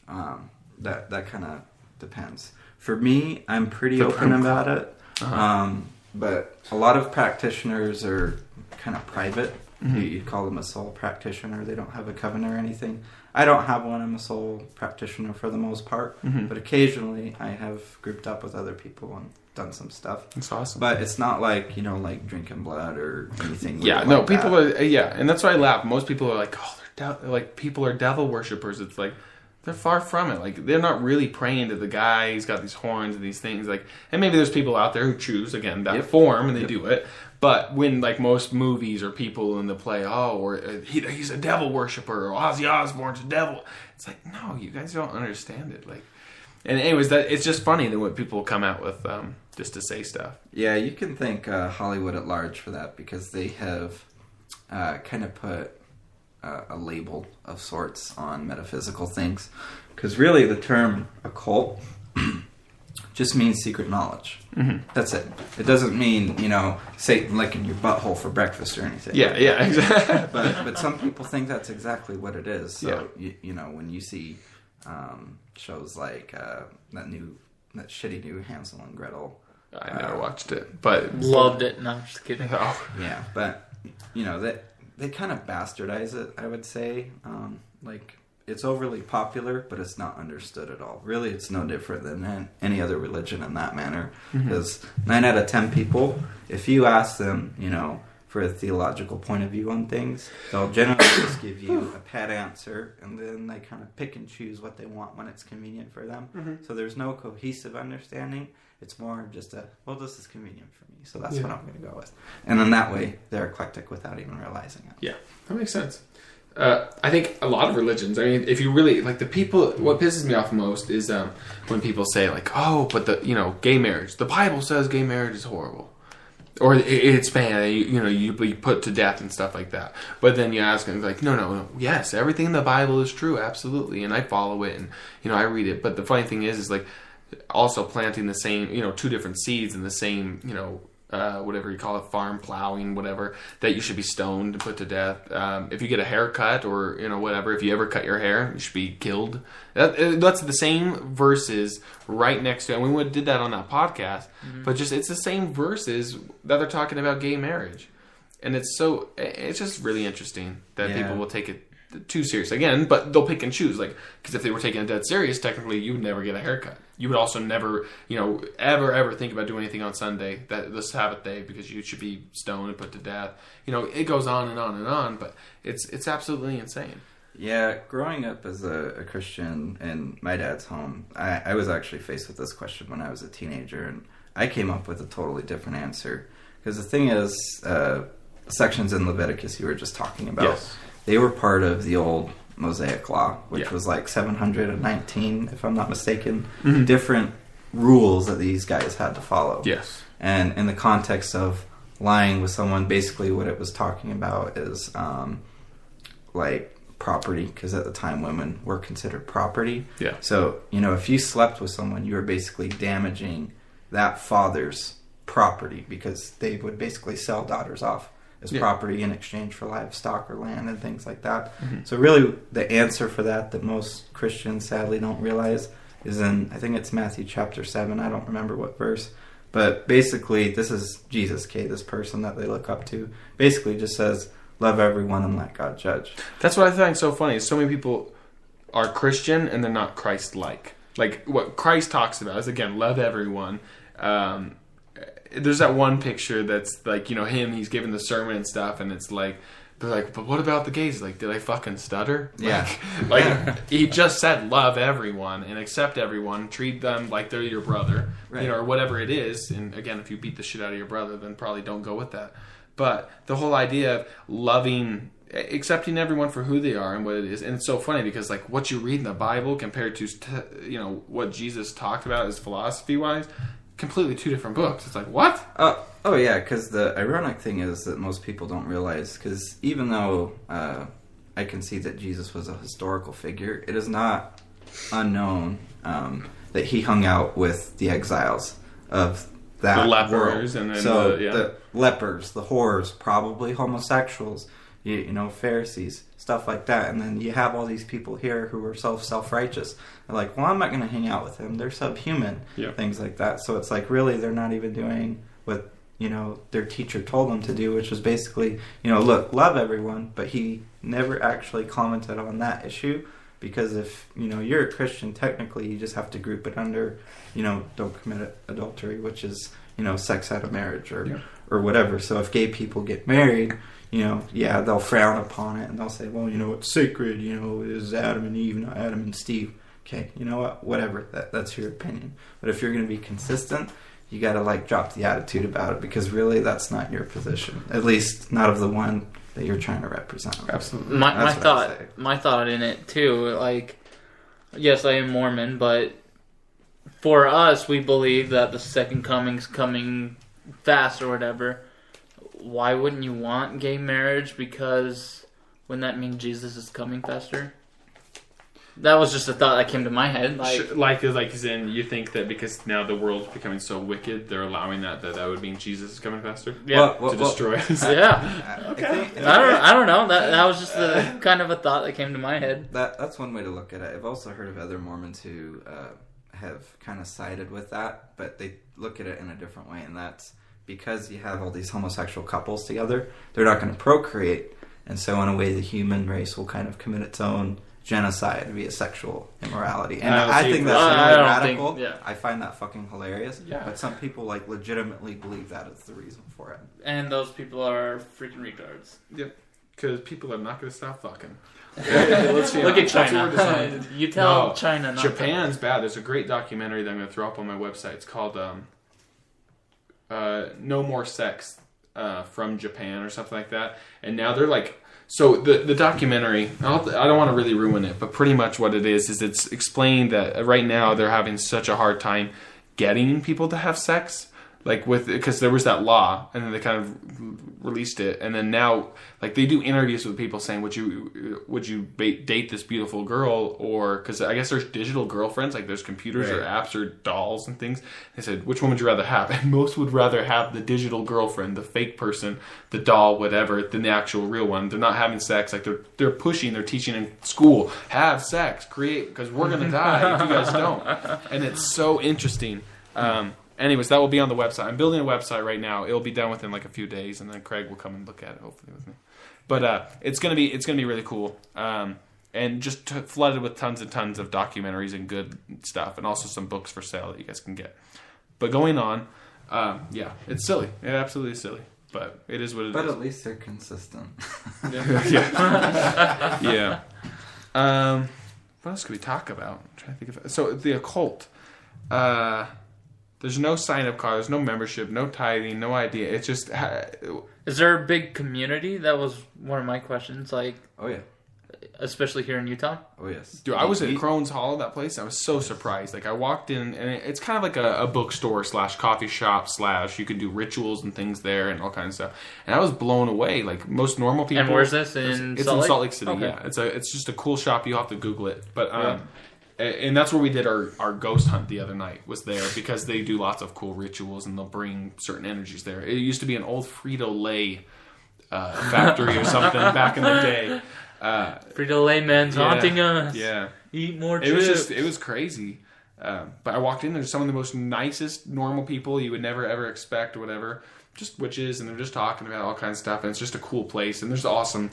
That kind of depends. For me, I'm pretty open about it. Uh-huh. But a lot of practitioners are kind of private. Mm-hmm. You call them a soul practitioner. They don't have a coven or anything. I don't have one. I'm a soul practitioner for the most part. Mm-hmm. But occasionally I have grouped up with other people and done some stuff. That's awesome. But it's not like, like drinking blood or anything. Yeah, weird no, like people that. are, and that's why I laugh. Most people are like, oh, like people are devil worshippers. It's like, they're far from it. Like, they're not really praying to the guy. He's got these horns and these things. Like, and maybe there's people out there who choose, again, that form, and they do it. But when, like, most movies or people in the play, or he's a devil worshiper, or Ozzy Osbourne's a devil. It's like, no, you guys don't understand it. Like, and anyways, it's just funny that what people come out with just to say stuff. Yeah, you can thank Hollywood at large for that because they have kind of put a label of sorts on metaphysical things. Because really the term occult just means secret knowledge. Mm-hmm. That's it. It doesn't mean, Satan licking your butthole for breakfast or anything. Yeah, yeah, exactly. But some people think that's exactly what it is. So, Yeah. when you see shows like that shitty new Hansel and Gretel. I never watched it, but Loved it. No, I'm just kidding. Oh, Yeah, but, they kind of bastardize it, I would say. It's overly popular, but it's not understood at all. Really, it's no different than any other religion in that manner. Because 9 out of 10 people, if you ask them, for a theological point of view on things, they'll generally just give you a pat answer, and then they kind of pick and choose what they want when it's convenient for them. So there's no cohesive understanding. It's more just this is convenient for me, so that's what I'm going to go with. And in that way, they're eclectic without even realizing it. yeah, that makes sense. I think a lot of religions, I mean, if you really, like the people, what pisses me off most is when people say like, oh, but gay marriage, the Bible says gay marriage is horrible. Or it's bad, you be put to death and stuff like that. But then you ask them, like, no, yes, everything in the Bible is true, absolutely, and I follow it, and, I read it. But the funny thing is like, also planting the same, 2 different seeds in the same, whatever you call it, farm plowing, whatever, that you should be stoned and put to death. If you get a haircut or, whatever, if you ever cut your hair, you should be killed. That's the same verses right next to it. And we did that on that podcast, but it's the same verses that they're talking about gay marriage. And it's just really interesting that people will take it too serious again, but they'll pick and choose, like, because if they were taking it dead serious, technically you would never get a haircut. You would also never, ever think about doing anything on Sunday, the Sabbath day, because you should be stoned and put to death. It goes on and on and on, but it's absolutely insane. Yeah, growing up as a Christian in my dad's home, I was actually faced with this question when I was a teenager, and I came up with a totally different answer. Because the thing is, sections in Leviticus you were just talking about, Yes. They were part of the old Mosaic Law, which was like 719, if I'm not mistaken, different rules that these guys had to follow. Yes. And in the context of lying with someone, basically what it was talking about is like property, because at the time women were considered property. Yeah. So, if you slept with someone, you were basically damaging that father's property, because they would basically sell daughters off as property in exchange for livestock or land and things like that. So really the answer for that most Christians sadly don't realize is in, I think it's Matthew chapter 7, I don't remember what verse, but basically this is Jesus, this person that they look up to, basically just says, love everyone and let God judge. That's what I find so funny. Is so many people are Christian and they're not Christ-like. Like what Christ talks about is, again, love everyone. There's that one picture that's like, him, he's giving the sermon and stuff, and it's like, they're like, but what about the gays? Like, did I fucking stutter? Yeah. Like he just said love everyone and accept everyone, treat them like they're your brother, right. Or whatever it is. And again, if you beat the shit out of your brother, then probably don't go with that. But the whole idea of loving, accepting everyone for who they are and what it is, and it's so funny because like what you read in the Bible compared to what Jesus talked about as philosophy wise, completely two different books. It's like, what? Oh yeah, because the ironic thing is that most people don't realize, because even though I can see that Jesus was a historical figure, it is not unknown that he hung out with the exiles of that the lepers world. and then the lepers, the whores, probably homosexuals, Pharisees, stuff like that. And then you have all these people here who are self-righteous. They're like, well, I'm not going to hang out with them. They're subhuman, things like that. So it's like, really, they're not even doing what their teacher told them to do, which was basically, look, love everyone. But he never actually commented on that issue, because if you're a Christian, technically you just have to group it under don't commit adultery, which is sex out of marriage or whatever. So if gay people get married, they'll frown upon it and they'll say, well, it's sacred, it is Adam and Eve, not Adam and Steve. Okay, you know what, whatever, that's your opinion. But if you're going to be consistent, you got to drop the attitude about it, because really that's not your position, at least not of the one that you're trying to represent. Absolutely. My thought in it too, yes, I am Mormon, but for us, we believe that the second coming's coming fast or whatever. Why wouldn't you want gay marriage? Because wouldn't that mean Jesus is coming faster? That was just a thought that came to my head. Like as in, you think that because now the world's becoming so wicked, they're allowing that would mean Jesus is coming faster? Yeah. To destroy us? Yeah. Okay. I don't know. That was just the kind of a thought that came to my head. That's one way to look at it. I've also heard of other Mormons who have kind of sided with that, but they look at it in a different way, and that's because you have all these homosexual couples together, they're not going to procreate, and so in a way the human race will kind of commit its own genocide via sexual immorality. And I think that's really radical. I find that fucking hilarious. Yeah. But some people legitimately believe that is the reason for it. And those people are freaking retards. Yep. Because people are not going to stop fucking. Look at China. You tell China not Japan's bad. There's a great documentary that I'm going to throw up on my website. It's called No More Sex from Japan or something like that. And now they're so the documentary, I don't want to really ruin it, but pretty much what it is it's explained that right now they're having such a hard time getting people to have sex. Because there was that law, and then they kind of released it, and then now, they do interviews with people saying, would you date this beautiful girl, or, because I guess there's digital girlfriends, there's computers or apps or dolls and things. They said, which one would you rather have? And most would rather have the digital girlfriend, the fake person, the doll, whatever, than the actual real one. They're not having sex, they're pushing, they're teaching in school, have sex, create, because we're gonna die if you guys don't. And it's so interesting. Anyways, that will be on the website. I'm building a website right now. It'll be done within a few days, and then Craig will come and look at it, hopefully, with me. But it's gonna be really cool, and just flooded with tons and tons of documentaries and good stuff, and also some books for sale that you guys can get. But going on, it's silly. It absolutely is silly, but it is what it is. But at least they're consistent. Yeah. What else could we talk about? I'm trying to think of it. So the occult. There's no sign-up card, there's no membership, no tithing, no idea. It's just... Is there a big community? That was one of my questions. Oh, yeah. Especially here in Utah? Oh, yes. Dude, I was at Crohn's Hall, that place. I was so surprised. I walked in, and it's kind of like a bookstore / coffee shop / you can do rituals and things there and all kinds of stuff. And I was blown away. Most normal people... And where's this? It's in Salt Lake City, okay. Yeah. It's just a cool shop. You'll have to Google it. But... And that's where we did our ghost hunt the other night, was there, because they do lots of cool rituals and they'll bring certain energies there. It used to be an old Frito-Lay factory or something back in the day. Frito-Lay man's haunting us. Yeah. Eat more chips. It was crazy. But I walked in, there's some of the most nicest normal people you would never ever expect or whatever. just witches, and they're just talking about all kinds of stuff, and it's just a cool place, and there's awesome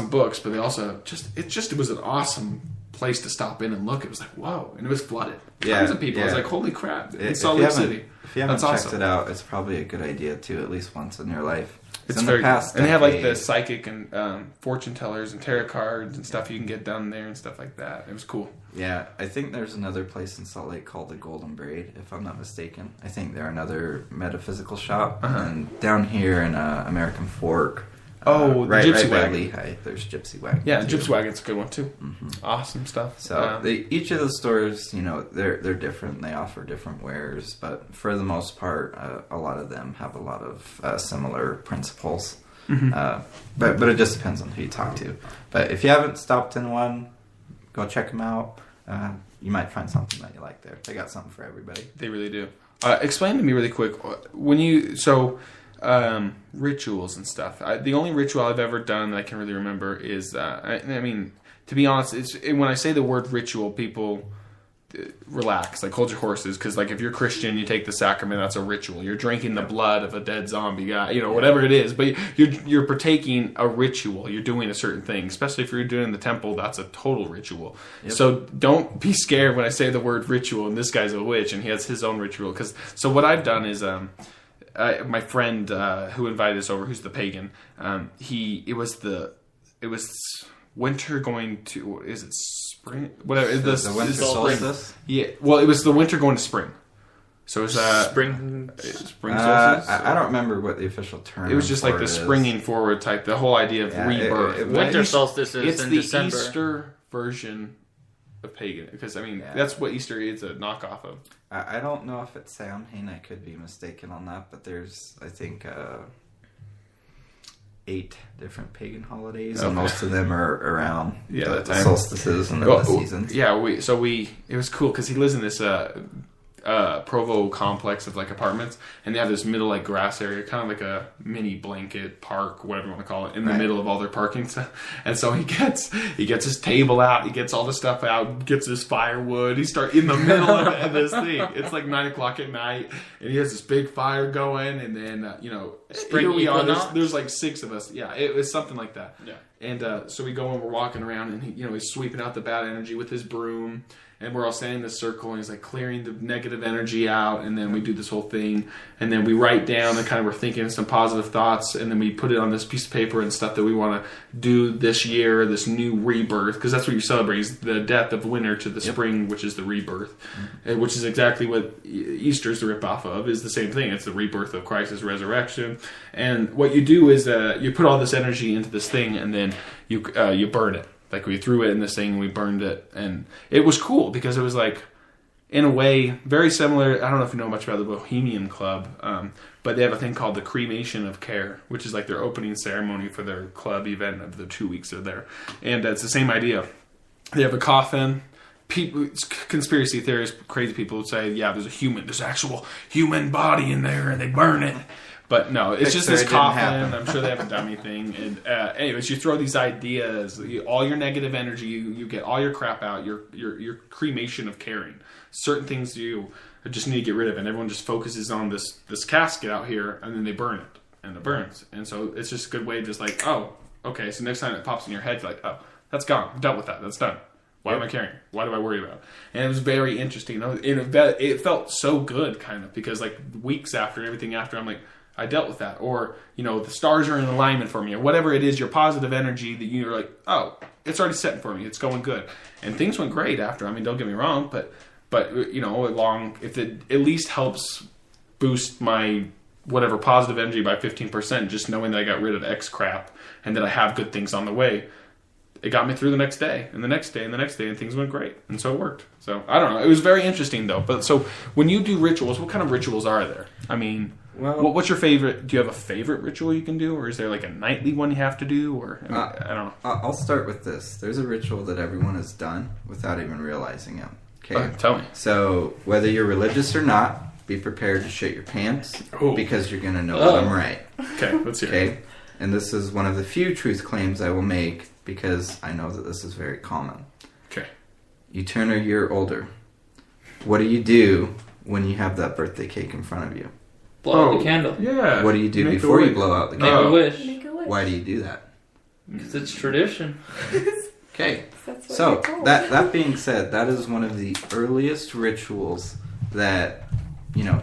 books, but they also it was an awesome place to stop in and look. It was like, whoa, and it was flooded. Tons of people. I was like, holy crap, in Salt Lake City. If you haven't That's checked awesome. it out, it's probably a good idea to at least once in your life. It's in very the past cool. And they have like the decade- psychic and fortune tellers and tarot cards and stuff you can get down there and stuff like that. It was cool. Yeah, I think there's another place in Salt Lake called the Golden Braid, if I'm not mistaken. I think they're another metaphysical shop. And down here in American Fork, The right Gypsy by Wagon. Lehigh, there's Gypsy Wagon. Yeah, too. Gypsy Wagon's a good one too. Awesome stuff. So each of the stores, they're different. They offer different wares, but for the most part, a lot of them have a lot of similar principles. But it just depends on who you talk to. But if you haven't stopped in one, go check them out. You might find something that you like there. They got something for everybody. They really do. Explain to me really quick rituals and stuff. The only ritual I've ever done that I can really remember is to be honest, when I say the word ritual, people relax, like hold your horses, because like if you're Christian, you take the sacrament, that's a ritual. You're drinking the blood of a dead zombie guy, whatever it is, but you're partaking a ritual. You're doing a certain thing, especially if you're doing the temple. That's a total ritual. So don't be scared when I say the word ritual and this guy's a witch and he has his own ritual. So what I've done is my friend who invited us over, who's the pagan, it was winter going to, is it spring? Whatever. The winter solstice? Yeah. Well, it was the winter going to spring. So it was Spring solstice? I don't remember what the official term. It was just like the is. springing forward type, the whole idea of rebirth. Winter solstice is It's in the December. Easter version of pagan, because that's what Easter is a knockoff of. I don't know if it's Samhain. I could be mistaken on that, but there's, I think, 8 different pagan holidays, and most of them are around the solstices and the seasons. Yeah, it was cool because he lives in this Provo complex of like apartments, and they have this middle like grass area, kind of like a mini blanket park, whatever you want to call it, in the middle of all their parking stuff. And so he gets his table out, he gets all the stuff out, gets his firewood. He starts in the middle of this thing. It's like 9:00 at night, and he has this big fire going, and then Spring here we are. equinox? There's like 6 of us. Yeah, it was something like that. Yeah. And so we go and we're walking around, and he's sweeping out the bad energy with his broom. And we're all standing in this circle, and he's like clearing the negative energy out, and then we do this whole thing, and then we write down and kind of we're thinking some positive thoughts, and then we put it on this piece of paper and stuff that we want to do this year, this new rebirth, because that's what you celebrate, is the death of winter to the spring, which is the rebirth, which is exactly what Easter's the rip-off of, is the same thing. It's the rebirth of Christ's resurrection. And what you do is you put all this energy into this thing, and then you burn it. Like we threw it in this thing and we burned it, and it was cool because it was like, in a way, very similar. I don't know if you know much about the Bohemian Club, but they have a thing called the Cremation of Care, which is like their opening ceremony for their club event of the 2 weeks they're there, and it's the same idea. They have a coffin. People, conspiracy theorists, crazy people would say, yeah, there's actual human body in there, and they burn it. But no, it's just this coffin. I'm sure they haven't done anything. And anyways, you throw these ideas, all your negative energy, you get all your crap out, your cremation of caring. Certain things you just need to get rid of, and everyone just focuses on this casket out here, and then they burn it, and it burns. And so it's just a good way of just like, oh, okay, so next time it pops in your head, you're like, oh, that's gone. I'm dealt with that. That's done. Why am I caring? Why do I worry about it? And it was very interesting. It felt so good, kind of, because like weeks after and everything after, I'm like, I dealt with that. Or, the stars are in alignment for me, or whatever it is, your positive energy that you're like, oh, it's already setting for me. It's going good. And things went great after. I mean, don't get me wrong, but if it at least helps boost my whatever positive energy by 15%, just knowing that I got rid of X crap and that I have good things on the way, it got me through the next day and the next day and the next day, and things went great. And so it worked. So I don't know. It was very interesting though. But so when you do rituals, what kind of rituals are there? I mean, what's your favorite? Do you have a favorite ritual you can do, or is there like a nightly one you have to do? Or I don't know. I'll start with this. There's a ritual that everyone has done without even realizing it. Okay, tell me. So whether you're religious or not, be prepared to shit your pants because you're gonna know I'm right. Okay, let's hear it. Okay, and this is one of the few truth claims I will make because I know that this is very common. Okay, you turn a year older. What do you do when you have that birthday cake in front of you? Blow out the candle. Yeah. What do you do Make before the you wish. blow out the Make candle? a wish. Make a wish. Why do you do that? Because it's tradition. Okay. That's what So you're told. that being said, that is one of the earliest rituals that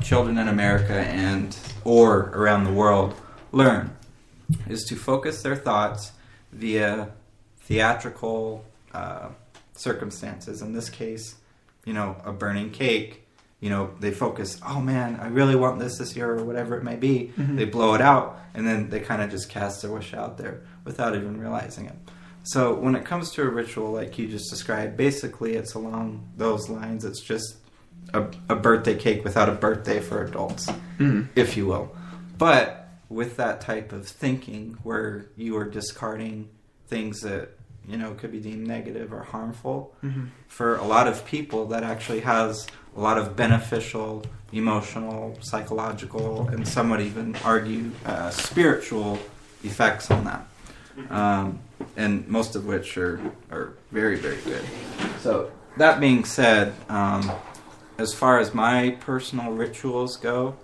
children in America and or around the world learn, is to focus their thoughts via theatrical circumstances. In this case, a burning cake. They focus, oh man, I really want this year, or whatever it may be. Mm-hmm. They blow it out, and then they kind of just cast their wish out there without even realizing it. So when it comes to a ritual like you just described, basically it's along those lines. It's just a birthday cake without a birthday for adults, if you will. But with that type of thinking where you are discarding things that could be deemed negative or harmful, for a lot of people that actually has a lot of beneficial, emotional, psychological, and some would even argue spiritual effects on that. And most of which are very, very good. So that being said, as far as my personal rituals go,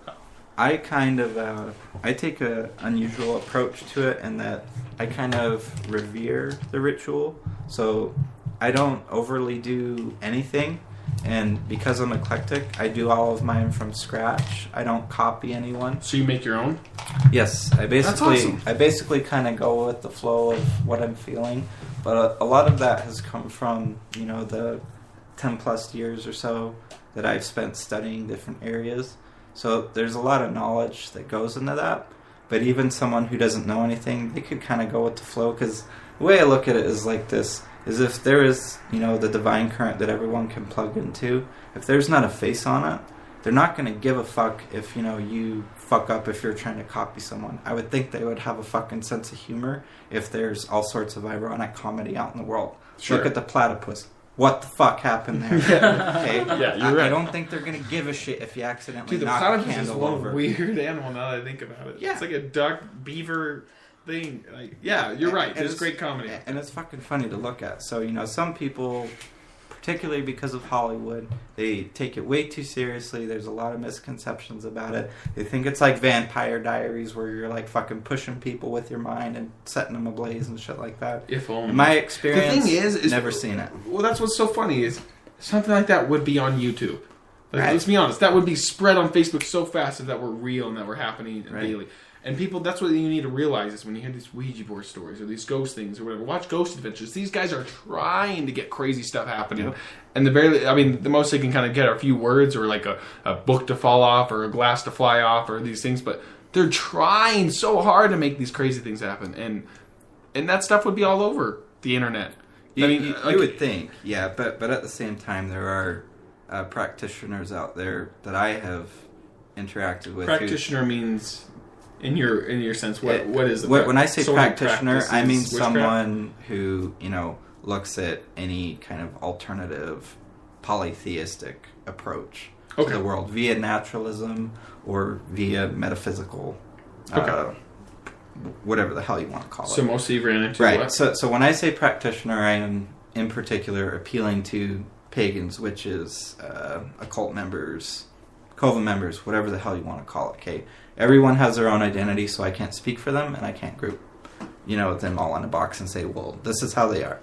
I kind of I take a unusual approach to it in that I kind of revere the ritual. So I don't overly do anything, and because I'm eclectic, I do all of mine from scratch. I don't copy anyone. So you make your own? Yes, I awesome. basically kind of go with the flow of what I'm feeling, but a lot of that has come from the 10 plus years or so that I've spent studying different areas. So there's a lot of knowledge that goes into that. But even someone who doesn't know anything, they could kind of go with the flow, because the way I look at it is like this: is if there is the divine current that everyone can plug into, if there's not a face on it, they're not going to give a fuck if you fuck up if you're trying to copy someone. I would think they would have a fucking sense of humor if there's all sorts of ironic comedy out in the world. Sure. Look at the platypus. What the fuck happened there? Okay? Yeah, you're right. I don't think they're going to give a shit if you accidentally Dude, the knock a platypus is candle one over. weird animal now that I think about it. Yeah. It's like a duck, beaver thing. Like, yeah, you're right. And There's it's great comedy. And it's fucking funny to look at. So, some people, particularly because of Hollywood, they take it way too seriously. There's a lot of misconceptions about it. They think it's like Vampire Diaries, where you're like fucking pushing people with your mind and setting them ablaze and shit like that. If only. In my experience, The thing is never seen it. Well, that's what's so funny is something like that would be on YouTube. Like, Right. Let's be honest, that would be spread on Facebook so fast if that were real and that were happening Right. daily. And people, that's what you need to realize is when you hear these Ouija board stories or these ghost things or whatever, watch Ghost Adventures. These guys are trying to get crazy stuff happening. Yep. And the most they can kind of get are a few words or like a book to fall off or a glass to fly off or these things. But they're trying so hard to make these crazy things happen. And that stuff would be all over the internet. You would think, yeah, but at the same time, there are practitioners out there that I have interacted with. Practitioner means, in your sense, what is the when I say someone who practitioner, I mean practices witchcraft? someone who looks at any kind of alternative polytheistic approach to Okay. the world via naturalism or via metaphysical, whatever the hell you want to call it. So most of you ran into Right. what? So when I say practitioner, I am in particular appealing to pagans, witches, occult members, coven members, whatever the hell you want to call it. Okay, everyone has their own identity, so I can't speak for them, and I can't group them all in a box and say, well, this is how they are.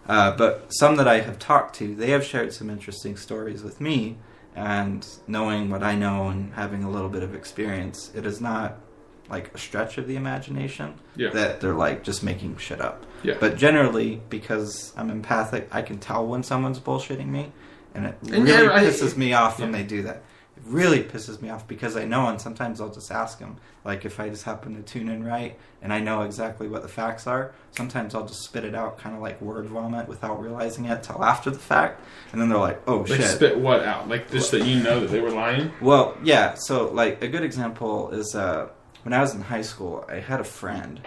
But some that I have talked to, they have shared some interesting stories with me, and knowing what I know and having a little bit of experience, it is not like a stretch of the imagination that they're like just making shit up. Yeah. But generally, because I'm empathic, I can tell when someone's bullshitting me, and it really pisses me off when they do that. It really pisses me off because I know, and sometimes I'll just ask them, like if I just happen to tune in right and I know exactly what the facts are, sometimes I'll just spit it out kind of like word vomit without realizing it till after the fact, and then they're like, oh Like shit. spit what out? Like just that you know that they were lying? Well, yeah, so like a good example is when I was in high school, I had a friend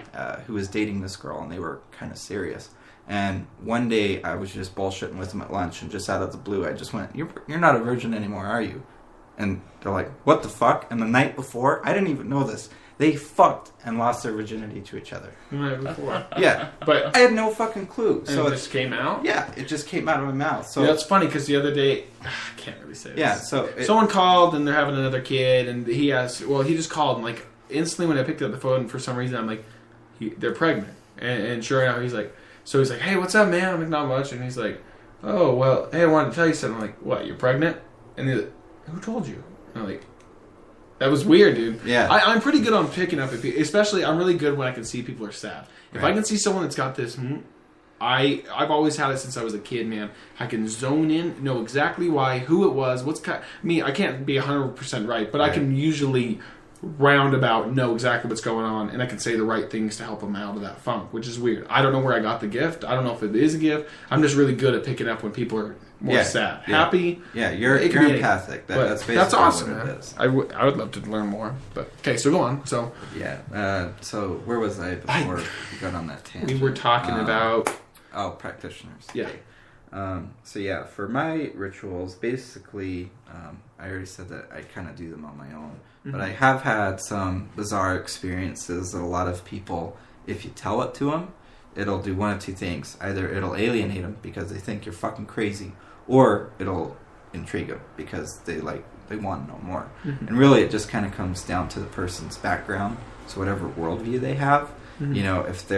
who was dating this girl, and they were kind of serious. And one day I was just bullshitting with him at lunch, and just out of the blue I just went, you're not a virgin anymore, are you? And they're like, what the fuck? And the night before, I didn't even know this, they fucked and lost their virginity to each other. The night before. Yeah. But I had no fucking clue. and So it just came out? yeah, it just came out of my mouth. So Yeah, that's funny because the other day, I can't really say this. yeah, so Someone called and they're having another kid, and he asked, well, he just called, and like instantly when I picked up the phone, for some reason, I'm like, they're pregnant. And sure enough, he's like, hey, what's up, man? I'm like, not much. And he's like, oh, well, hey, I wanted to tell you something. I'm like, what, you're pregnant? And he's like, who told you? And I'm like, that was weird, dude. Yeah. I'm pretty good on picking up, especially I'm really good when I can see people are sad. If I can see someone that's got this, I've always had it since I was a kid, man. I can zone in, know exactly why, who it was, I can't be 100% right, but I can usually roundabout know exactly what's going on, and I can say the right things to help them out of that funk, which is weird. I don't know where I got the gift. I don't know if it is a gift. I'm just really good at picking up when people are more sad. Yeah. Happy. Yeah, you're empathic. That's basically that's awesome, what man. it is. I would love to learn more. But okay, so go on. So Yeah. So where was I before we got on that tangent? we were talking about practitioners. Yeah. Okay. So yeah, for my rituals, basically, I already said that I kind of do them on my own. But I have had some bizarre experiences that a lot of people, if you tell it to them, it'll do one of two things. Either it'll alienate them because they think you're fucking crazy, or it'll intrigue them because they want to know more. And really, it just kind of comes down to the person's background. So whatever worldview they have, you know, if they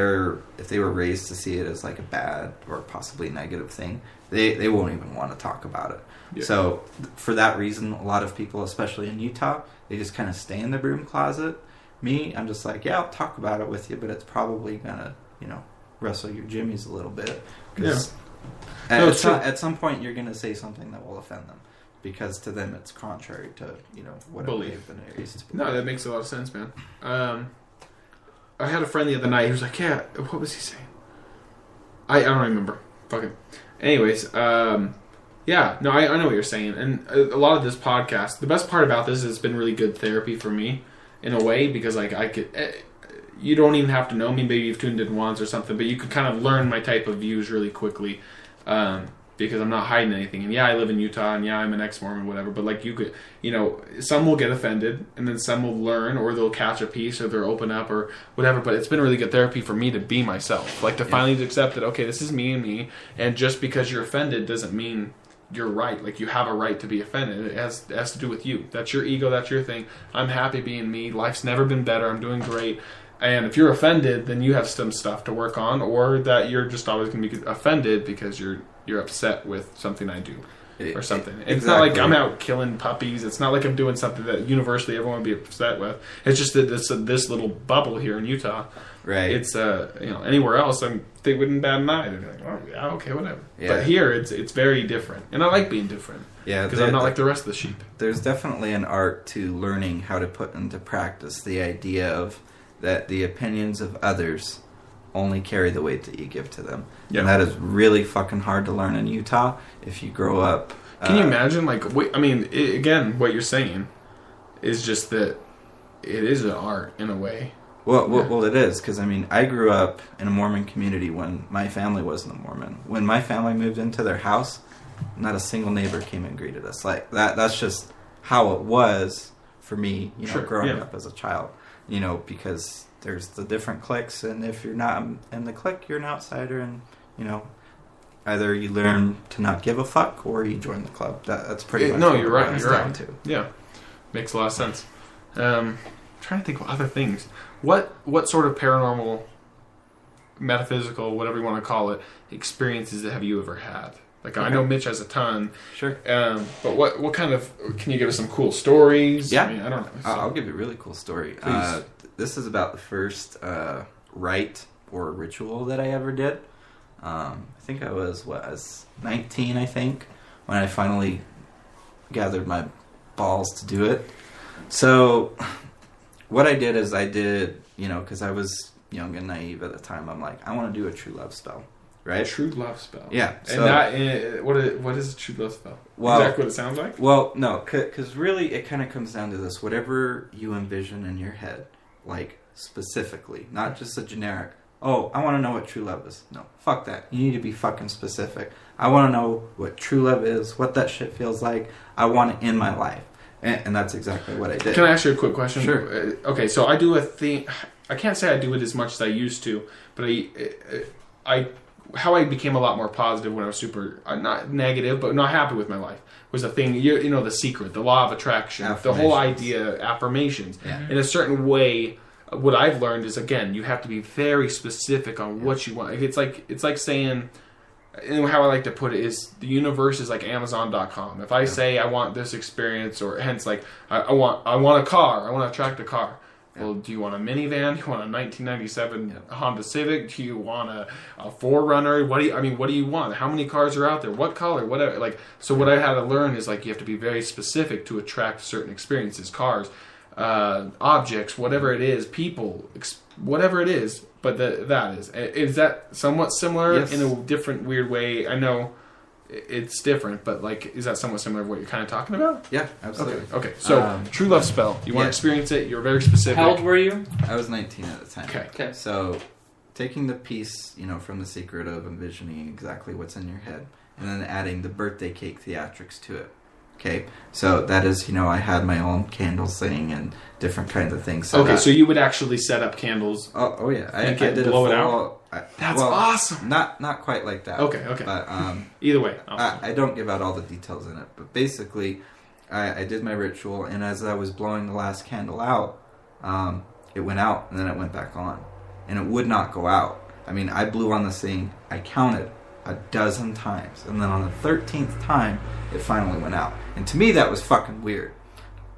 were raised to see it as like a bad or possibly negative thing, they won't even want to talk about it. Yeah. So for that reason, a lot of people, especially in Utah, they just kind of stay in the broom closet. Me, I'm just like, yeah, I'll talk about it with you, but it's probably gonna, wrestle your jimmies a little bit, because at some point you're gonna say something that will offend them, because to them it's contrary to whatever they've been raised to. No, that makes a lot of sense, man. I had a friend the other night who was like, yeah, what was he saying? I don't remember. Fucking. Anyways, yeah, no, I know what you're saying. And a lot of this podcast, the best part about this is it's been really good therapy for me in a way, because like I could, you don't even have to know me. Maybe you've tuned in once or something, but you could kind of learn my type of views really quickly, because I'm not hiding anything. And yeah, I live in Utah, and yeah, I'm an ex-Mormon, whatever. But like you could, some will get offended, and then some will learn, or they'll catch a piece, or they'll open up, or whatever. But it's been really good therapy for me to be myself, like to finally accept that, okay, this is me and me, and just because you're offended doesn't mean you're right. Like, you have a right to be offended. It has to do with you. That's your ego. That's your thing. I'm happy being me. Life's never been better. I'm doing great. And if you're offended, then you have some stuff to work on, or that you're just always going to be offended because you're upset with something I do or something. It's not like I'm out killing puppies. It's not like I'm doing something that universally everyone would be upset with. It's just that this little bubble here in Utah. Right. It's anywhere else they wouldn't bat an eye. They'd be like, oh yeah, okay, whatever. Yeah. But here it's very different, and I like being different. Yeah, because I'm not like the rest of the sheep. There's definitely an art to learning how to put into practice the idea of that the opinions of others only carry the weight that you give to them. Yep. And that is really fucking hard to learn in Utah if you grow up. Can you imagine? Again, what you're saying is just that it is an art in a way. Well, it is, because I grew up in a Mormon community when my family wasn't a Mormon. When my family moved into their house, not a single neighbor came and greeted us. Like that's just how it was for me, growing up as a child. Because there's the different cliques, and if you're not in the clique, you're an outsider, and either you learn to not give a fuck or you join the club. That's pretty much no. You're right. You're right. To. Yeah, makes a lot of sense. Trying to think of other things. What sort of paranormal, metaphysical, whatever you want to call it, experiences have you ever had? Like, okay. I know Mitch has a ton. Sure. But what kind of, can you give us some cool stories? Yeah. I don't know. So. I'll give you a really cool story. Please. This is about the first rite or ritual that I ever did. I think I was 19, I think, when I finally gathered my balls to do it. So what I did is because I was young and naive at the time, I'm like, I want to do a true love spell. Right? True love spell. Yeah. So, and what is a true love spell? Well, exactly what it sounds like? Well, no, because really it kind of comes down to this. Whatever you envision in your head, like specifically, not just a generic, oh, I want to know what true love is. No, fuck that. You need to be fucking specific. I want to know what true love is, what that shit feels like. I want it in my life. And that's exactly what I did. Can I ask you a quick question? Sure. Okay, so I do a thing. I can't say I do it as much as I used to, but how I became a lot more positive when I was super not negative, but not happy with my life was a thing. You know, The Secret, the law of attraction, the whole idea, affirmations. Yeah. In a certain way, what I've learned is, again, you have to be very specific on what you want. It's like saying. And how I like to put it is the universe is like Amazon.com. If I say I want this experience, or hence like I want a car, I want to attract a car. Well, do you want a minivan? Do you want a 1997 Honda Civic? Do you want a 4Runner? What do you want? How many cars are out there? What color? Whatever. Like, so what I had to learn is like you have to be very specific to attract certain experiences, cars, objects, whatever it is, people, whatever it is. But is that somewhat similar in a different weird way? I know it's different, but like, is that somewhat similar to what you're kind of talking about? Yeah, absolutely. Okay. So, true love spell. You want to experience it. You're very specific. How old were you? I was 19 at the time. Okay. So, taking the piece, from The Secret of envisioning exactly what's in your head, and then adding the birthday cake theatrics to it. Okay, so that is, I had my own candles thing and different kinds of things. So so you would actually set up candles. Oh yeah, I did blow it it out. That's awesome. Not quite like that. Okay. But either way, I don't give out all the details in it. But basically, I did my ritual, and as I was blowing the last candle out, it went out, and then it went back on, and it would not go out. I mean, I blew on this thing. I counted 12 times, and then on the 13th time, it finally went out. And to me, that was fucking weird.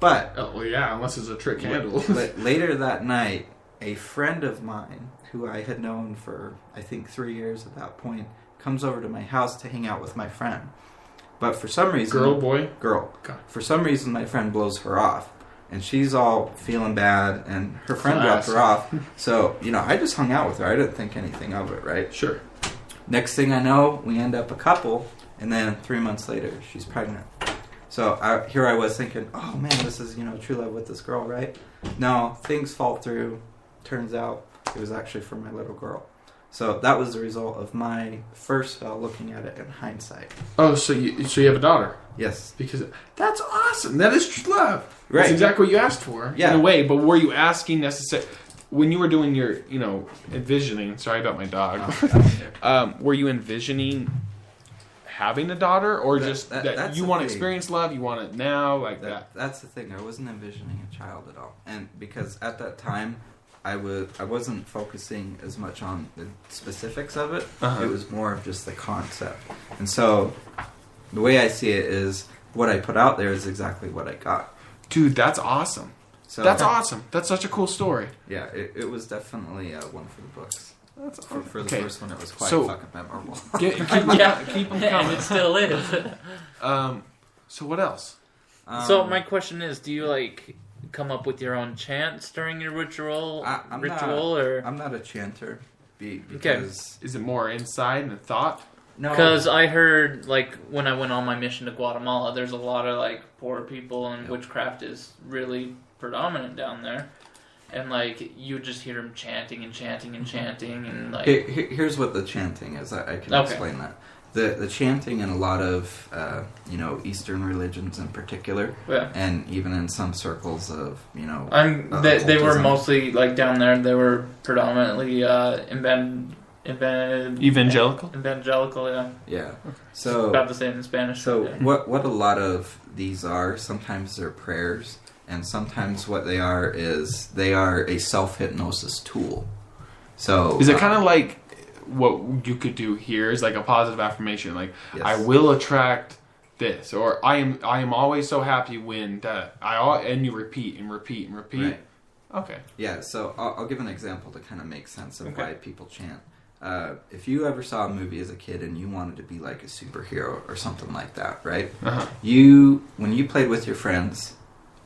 But unless it's a trick candle. Later that night, a friend of mine who I had known for I think 3 years at that point comes over to my house to hang out with my friend. But for some reason, girl. God. For some reason, my friend blows her off, and she's all feeling bad, and her friend dropped her off. So I just hung out with her. I didn't think anything of it, right? Sure. Next thing I know, we end up a couple, and then 3 months later, she's pregnant. So here I was thinking, oh man, this is, true love with this girl, right? No, things fall through. Turns out it was actually for my little girl. So that was the result of my first spell looking at it in hindsight. Oh, so you have a daughter? Yes. Because that's awesome. That is true love. Right. That's exactly what you asked for, in a way. But were you asking necessarily... When you were doing your, envisioning... Sorry about my dog. Were you envisioning having a daughter? Or just that you want to experience love, you want it now, like that? That's the thing. I wasn't envisioning a child at all. And because at that time, I wasn't focusing as much on the specifics of it. It was more of just the concept. And so, the way I see it is, what I put out there is exactly what I got. Dude, that's awesome. So, that's awesome. That's such a cool story. Yeah, it was definitely one for the books. That's for the first one, it was quite fucking memorable. Keep them coming. And it still is. So what else? So my question is, do you come up with your own chants during your ritual? I'm not a chanter. Because is it more inside and thought? No, because I heard when I went on my mission to Guatemala, there's a lot of poor people, and witchcraft is really predominant down there. And you just hear them chanting and chanting and chanting, and here's what the chanting is. I can explain that. The chanting in a lot of Eastern religions in particular, and even in some circles of they were mostly down there. They were predominantly evangelical. Evangelical, yeah. Yeah. So about the same in Spanish. So what a lot of these are, sometimes they're prayers. And sometimes what they are is they are a self-hypnosis tool. So is it kind of like what you could do here is a positive affirmation, yes. I will attract this, or I am always so happy when that and you repeat and repeat and repeat. Right. Okay. Yeah. So I'll give an example to kind of make sense of why people chant. If you ever saw a movie as a kid and you wanted to be like a superhero or something like that, right? When you played with your friends,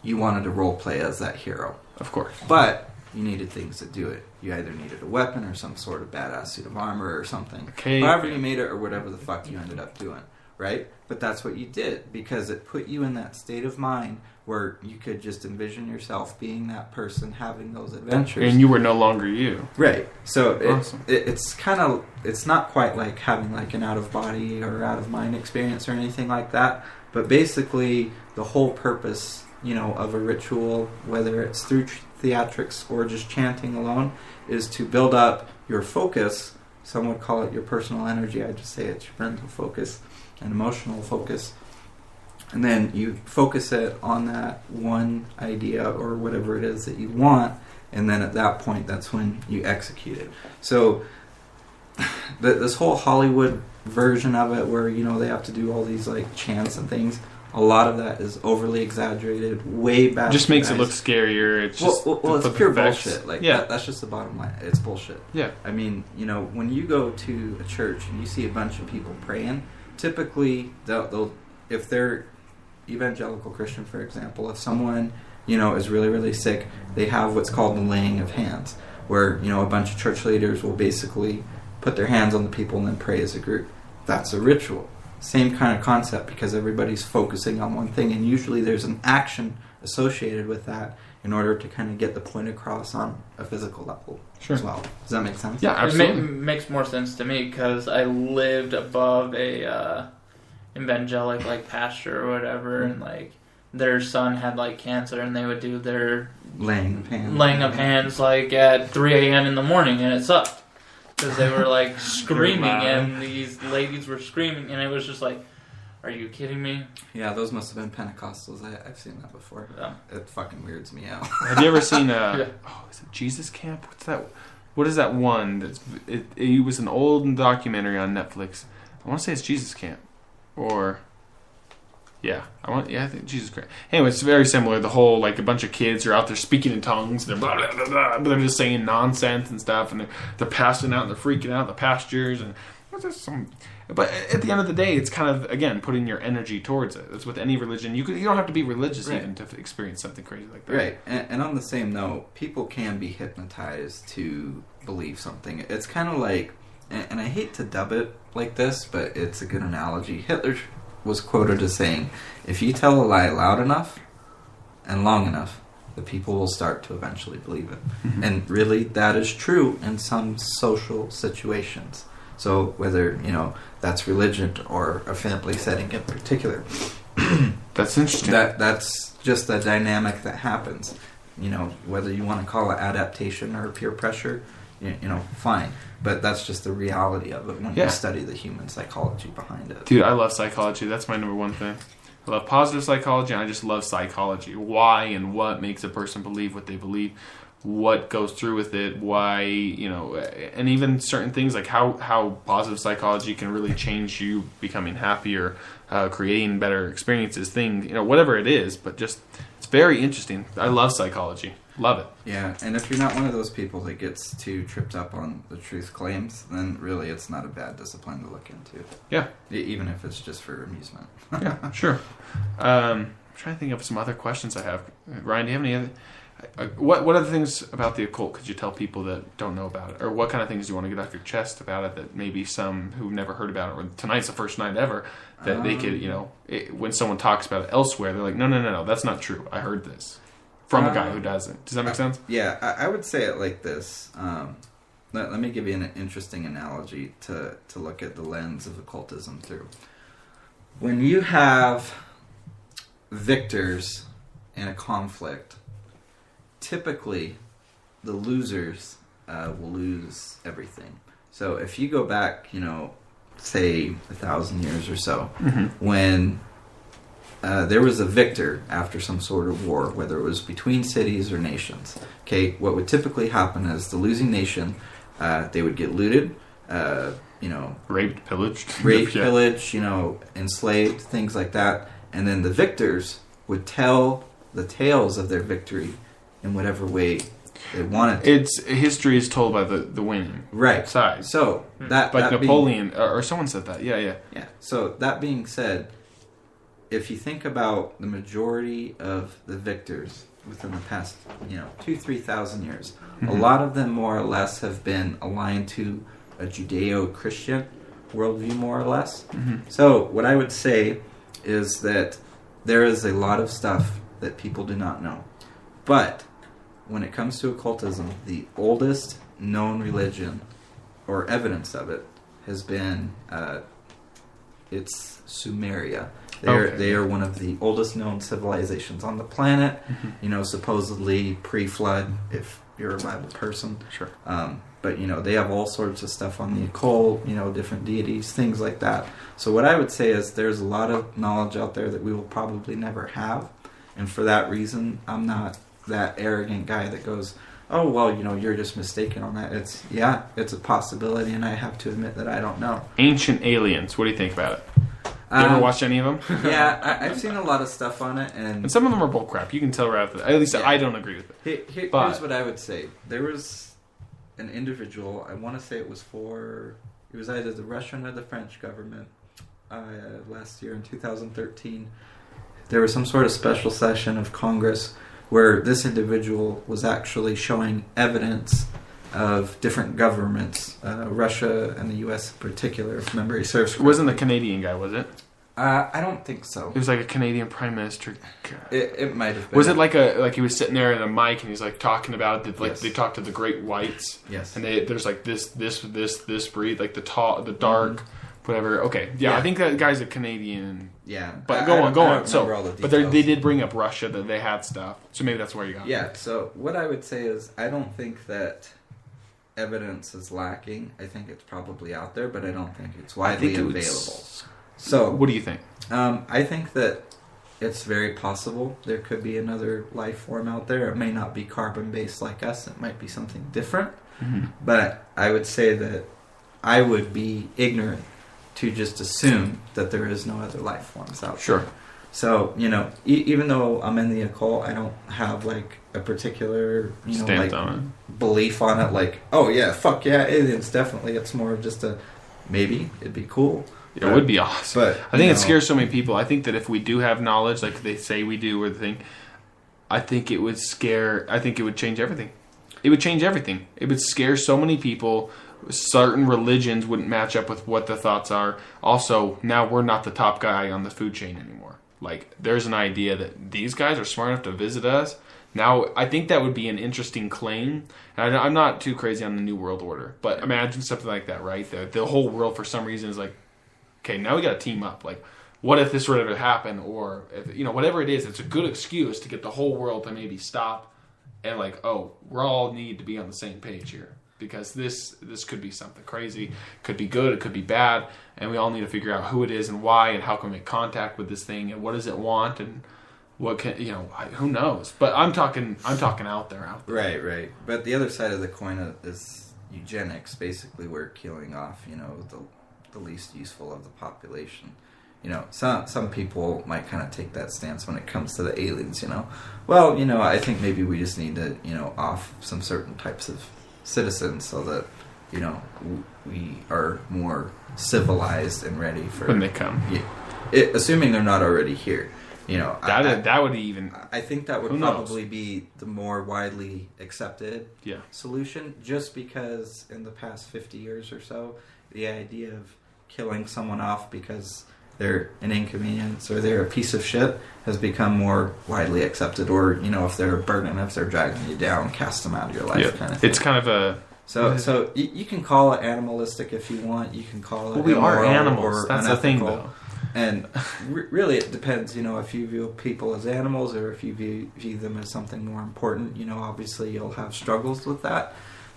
you wanted to role play as that hero. Of course. But you needed things to do it. You either needed a weapon or some sort of badass suit of armor or something. Okay. However you made it or whatever the fuck you ended up doing, right? But that's what you did because it put you in that state of mind where you could just envision yourself being that person having those adventures. And you were no longer you. Right. So awesome. It's not quite like having an out-of-body or out-of-mind experience or anything like that. But basically, the whole purpose of a ritual, whether it's through theatrics or just chanting alone, is to build up your focus. Some would call it your personal energy. I just say it's your mental focus and emotional focus. And then you focus it on that one idea or whatever it is that you want, and then at that point, that's when you execute it. So this whole Hollywood version of it, where they have to do all these like chants and things, a lot of that is overly exaggerated, way back. Just makes it look scarier. It's just it's pure effects. bullshit. Like Yeah. that's just the bottom line. It's bullshit. Yeah. I mean, when you go to a church and you see a bunch of people praying, typically they'll if they're evangelical Christian, for example, if someone is really, really sick, they have what's called the laying of hands, where a bunch of church leaders will basically put their hands on the people and then pray as a group. That's a ritual. Same kind of concept, because everybody's focusing on one thing, and usually there's an action associated with that in order to kind of get the point across on a physical level as well. Does that make sense? Yeah, absolutely. It makes more sense to me because I lived above a evangelic like pastor or whatever, and like their son had like cancer, and they would do their laying of hands like at 3 a.m. in the morning, and it sucked because they were like screaming, and these ladies were screaming, and it was just like, are you kidding me? Yeah, those must have been Pentecostals. I've seen that before. Yeah. It fucking weirds me out. Have you ever seen is it Jesus Camp? What's that? What is that one? It was an old documentary on Netflix. I want to say it's Jesus Camp. Or, I think Jesus Christ. Anyway, it's very similar. The whole, like, a bunch of kids are out there speaking in tongues, and they're blah, blah, blah, blah, but they're just saying nonsense and stuff, and they're passing out, and they're freaking out in the pastures, and there's some... But at the end of the day, it's kind of, again, putting your energy towards it. It's with any religion. You don't have to be religious even to experience something crazy like that. Right. And on the same note, people can be hypnotized to believe something. It's kind of like, and I hate to dub it like this, but it's a good analogy. Hitler was quoted as saying, if you tell a lie loud enough and long enough, the people will start to eventually believe it. Mm-hmm. And really, that is true in some social situations. So whether, that's religion or a family setting in particular. That's interesting. That's just the dynamic that happens. Whether you want to call it adaptation or peer pressure, fine. But that's just the reality of it when you study the human psychology behind it. Dude, I love psychology. That's my number one thing. I love positive psychology, and I just love psychology. Why and what makes a person believe what they believe, what goes through with it, why, and even certain things like how positive psychology can really change you becoming happier, creating better experiences, things, whatever it is. But just, it's very interesting. I love psychology. Love it. Yeah, and if you're not one of those people that gets too tripped up on the truth claims, then really it's not a bad discipline to look into. Yeah. Even if it's just for amusement. Yeah, sure. I'm trying to think of some other questions I have. Ryan, do you have any other... What other things about the occult could you tell people that don't know about it? Or what kind of things do you want to get off your chest about it that maybe some who've never heard about it, or tonight's the first night ever, that they could, when someone talks about it elsewhere, they're like, no, that's not true. I heard this. From a guy who doesn't. Does that make sense? Yeah, I would say it like this. Let me give you an interesting analogy to look at the lens of occultism through. When you have victors in a conflict, typically the losers will lose everything. So if you go back, say 1,000 years or so, when there was a victor after some sort of war, whether it was between cities or nations. Okay, what would typically happen is the losing nation, they would get looted, raped, pillaged, pillaged, enslaved, things like that, and then the victors would tell the tales of their victory in whatever way they wanted to. History is told by the winning side. So that Napoleon or someone said that. Yeah. So that being said, if you think about the majority of the victors within the past, 2,000-3,000 years, a lot of them more or less have been aligned to a Judeo-Christian worldview, more or less. So what I would say is that there is a lot of stuff that people do not know. But when it comes to occultism, the oldest known religion, or evidence of it, has been, it's Sumeria. They are one of the oldest known civilizations on the planet. Supposedly pre-flood, if you're a Bible person. Sure. But they have all sorts of stuff on the occult, different deities, things like that. So what I would say is there's a lot of knowledge out there that we will probably never have. And for that reason, I'm not that arrogant guy that goes, oh, well, you're just mistaken on that. It's a possibility, and I have to admit that I don't know. Ancient aliens. What do you think about it? You ever watched any of them? Yeah, I've seen a lot of stuff on it. And some of them are bullcrap. You can tell right after. At least I don't agree with it. Here's what I would say. There was an individual, I want to say it was either the Russian or the French government last year in 2013. There was some sort of special session of Congress where this individual was actually showing evidence of different governments, Russia and the U.S. in particular, if memory serves correctly. It wasn't the Canadian guy, was it? I don't think so. It was like a Canadian prime minister. It might have been. Was it like he was sitting there at a mic and he's like talking about it, like they talked to the Great Whites. Yes. And there's like this breed, like the dark, whatever. Okay, yeah, I think that guy's a Canadian. Yeah, but go on. So, but they did bring up Russia, that they had stuff. So maybe that's where you got. Yeah. So what I would say is I don't think that evidence is lacking. I think it's probably out there, but I don't think it's widely available. So what do you think? I think that it's very possible there could be another life form out there. It may not be carbon-based like us. It might be something different. Mm-hmm. But I would say that I would be ignorant to just assume that there is no other life forms out there. Sure. So, even though I'm in the occult, I don't have, like, a particular, Stamped on belief on it. Like, oh, yeah, fuck yeah, aliens, definitely. It's more of just a maybe. It'd be cool. It would be awesome. But I think it scares so many people. I think that if we do have knowledge, like they say we do, or the thing, I think it would change everything. It would change everything. It would scare so many people. Certain religions wouldn't match up with what the thoughts are. Also, now we're not the top guy on the food chain anymore. Like, there's an idea that these guys are smart enough to visit us. Now, I think that would be an interesting claim. And I'm not too crazy on the New World Order, but imagine something like that, right? The whole world, for some reason, is like, okay, now we got to team up. Like, what if this were to happen? Or, if, whatever it is, it's a good excuse to get the whole world to maybe stop and like, oh, we all need to be on the same page here. Because this could be something crazy. Could be good, it could be bad. And we all need to figure out who it is and why and how can we make contact with this thing and what does it want and what can, who knows. But I'm talking out there. Right. But the other side of the coin is eugenics. Basically, we're killing off, the least useful of the population. Some people might kind of take that stance when it comes to the aliens, Well, I think maybe we just need to, off some certain types of citizens so that, we are more civilized and ready for... When they come. Yeah. Assuming they're not already here. That would even... I think that would probably be the more widely accepted Yeah. solution, just because in the past 50 years or so, the idea of killing someone off because they're an inconvenience or they're a piece of shit has become more widely accepted. Or, if they're a burden, if they're dragging you down, cast them out of your life kind of thing. It's kind of a... So you can call it animalistic if you want. You can call it... Well, we are animals. Or that's unethical. the thing, though. And really it depends, if you view people as animals or if you view them as something more important. Obviously you'll have struggles with that.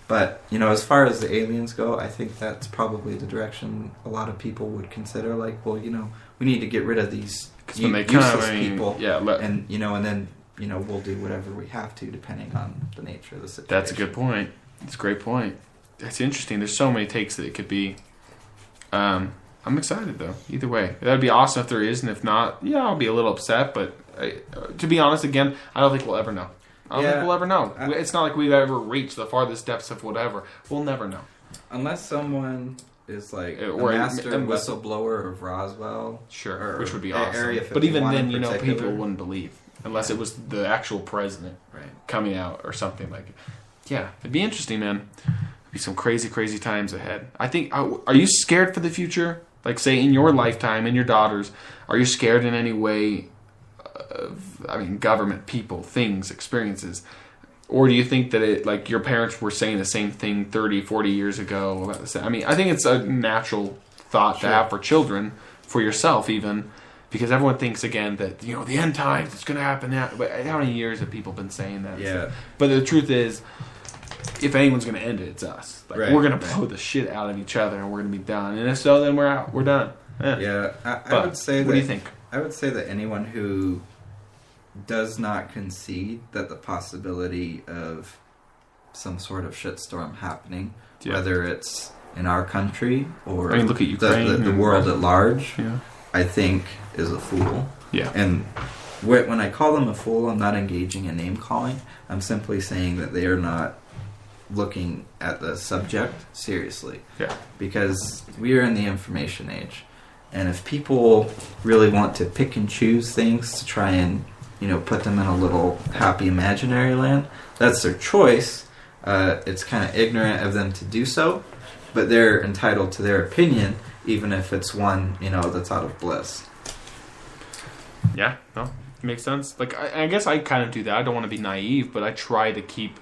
But, as far as the aliens go, I think that's probably the direction a lot of people would consider. Like, well, we need to get rid of these useless people. Yeah, and, and then, we'll do whatever we have to depending on the nature of the situation. That's a good point. It's a great point. That's interesting. There's so many takes that it could be. I'm excited, though. Either way. That'd be awesome if there is, and if not, I'll be a little upset. But to be honest, again, I don't think we'll ever know. I don't think we'll ever know. It's not like we've ever reached the farthest depths of whatever. We'll never know. Unless someone is like a master whistleblower of Roswell. Sure, which would be awesome. But even then, people wouldn't believe. Unless it was the actual president coming out or something like it. Yeah, it'd be interesting, man. It'd be some crazy, crazy times ahead. I think, are you scared for the future? Like, say, in your lifetime, in your daughter's, are you scared in any way of, government, people, things, experiences? Or do you think that your parents were saying the same thing 30, 40 years ago about the same? I think it's a natural thought to have for children, for yourself even, because everyone thinks again that the end times it's going to happen now. But how many years have people been saying that? Yeah. But the truth is, if anyone's going to end it, it's us. Like, Right, we're going to blow the shit out of each other, and we're going to be done. And if so, then we're out. We're done. Yeah, I would say that. What do you think? I would say that anyone who does not concede that the possibility of some sort of shitstorm happening, whether it's in our country or look at Ukraine, the world at large, yeah. I think is a fool. Yeah. And when I call them a fool, I'm not engaging in name calling. I'm simply saying that they are not looking at the subject seriously. Yeah. Because we are in the information age. And if people really want to pick and choose things to try and, put them in a little happy imaginary land, that's their choice. It's kind of ignorant of them to do so, but they're entitled to their opinion, even if it's one, that's out of bliss. Yeah, no, makes sense. Like, I guess I kind of do that. I don't want to be naive, but I try to keep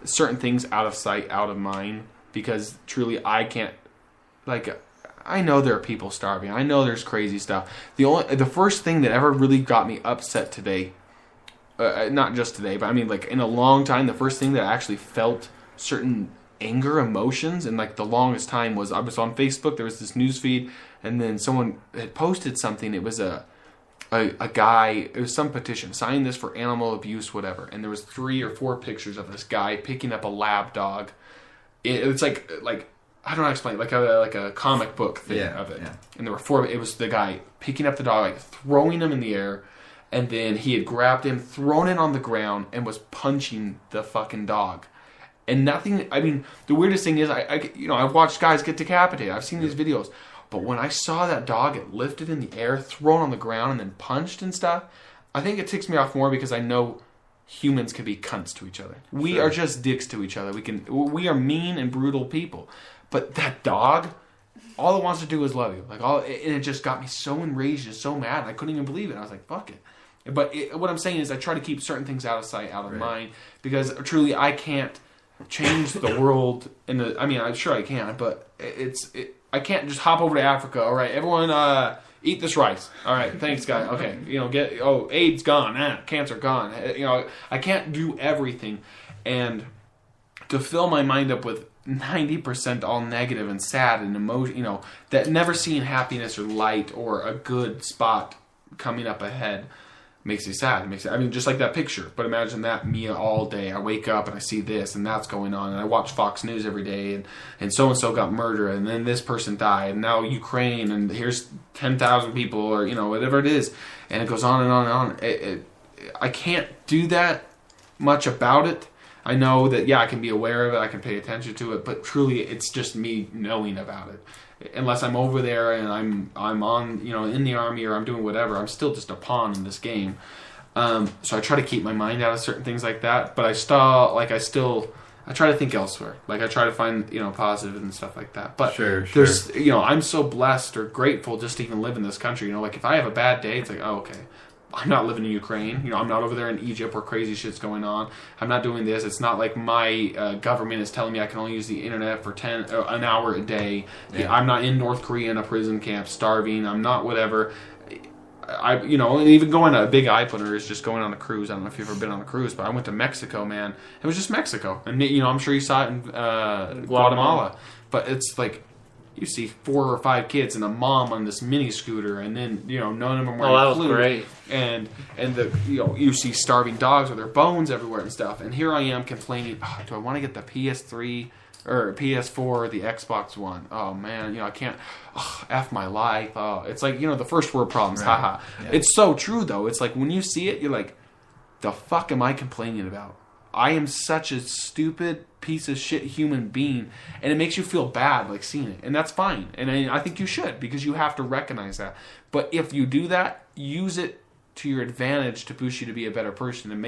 certain things out of sight, out of mind, because truly I can't, I know there are people starving. I know there's crazy stuff. The first thing that ever really got me upset today, not just today, but in a long time, the first thing that I actually felt certain anger, emotions, and the longest time was I was on Facebook. There was this news feed, and then someone had posted something. It was a guy. It was some petition, sign this for animal abuse, whatever. And there was 3 or 4 pictures of this guy picking up a lab dog. It's like. I don't know how to explain it, like a comic book thing of it. Yeah. And there were 4. It was the guy picking up the dog, throwing him in the air, and then he had grabbed him, thrown it on the ground, and was punching the fucking dog. And nothing. The weirdest thing is, I've watched guys get decapitated. I've seen these videos, but when I saw that dog get lifted in the air, thrown on the ground, and then punched and stuff, I think it ticks me off more because I know humans can be cunts to each other. We are just dicks to each other. We are mean and brutal people. But that dog, all it wants to do is love you. And it just got me so enraged and so mad. I couldn't even believe it. I was like, fuck it. But what I'm saying is I try to keep certain things out of sight, out of mind, because truly I can't change the world. I'm sure I can, but I can't just hop over to Africa. All right, everyone, eat this rice. All right, thanks, guy. Okay, AIDS gone, cancer gone. I can't do everything, and to fill my mind up with 90% all negative and sad and emotion, that never seeing happiness or light or a good spot coming up ahead makes me sad. Just like that picture. But imagine that me all day. I wake up and I see this and that's going on, and I watch Fox News every day, and so and so got murdered, and then this person died, and now Ukraine, and here's 10,000 people, or whatever it is, and it goes on and on and on. I can't do that much about it. I know that, I can be aware of it, I can pay attention to it, but truly it's just me knowing about it. Unless I'm over there and I'm on, in the army, or I'm doing whatever, I'm still just a pawn in this game. So I try to keep my mind out of certain things like that, but I try to think elsewhere. I try to find, positive and stuff like that. But there's, I'm so blessed or grateful just to even live in this country. If I have a bad day, it's like, oh, okay. I'm not living in Ukraine. I'm not over there in Egypt where crazy shit's going on. I'm not doing this. It's not like my government is telling me I can only use the internet for an hour a day. Yeah. I'm not in North Korea in a prison camp starving. I'm not whatever. And even going to a big eye opener is just going on a cruise. I don't know if you've ever been on a cruise, but I went to Mexico, man. It was just Mexico. And, I'm sure you saw it in Guatemala. But it's like, you see 4 or 5 kids and a mom on this mini scooter, and then none of them wearing that was flute. Great. And the you see starving dogs with their bones everywhere and stuff. And here I am complaining, do I want to get the PS3 or PS4 or the Xbox One? Oh man, I can't. F my life. Oh, it's like the first world problems. Right. Haha. Yeah. It's so true though. It's like when you see it, you're like, the fuck am I complaining about? I am such a stupid piece of shit human being, and it makes you feel bad seeing it, and that's fine, and I think you should, because you have to recognize that. But if you do that, use it to your advantage to push you to be a better person and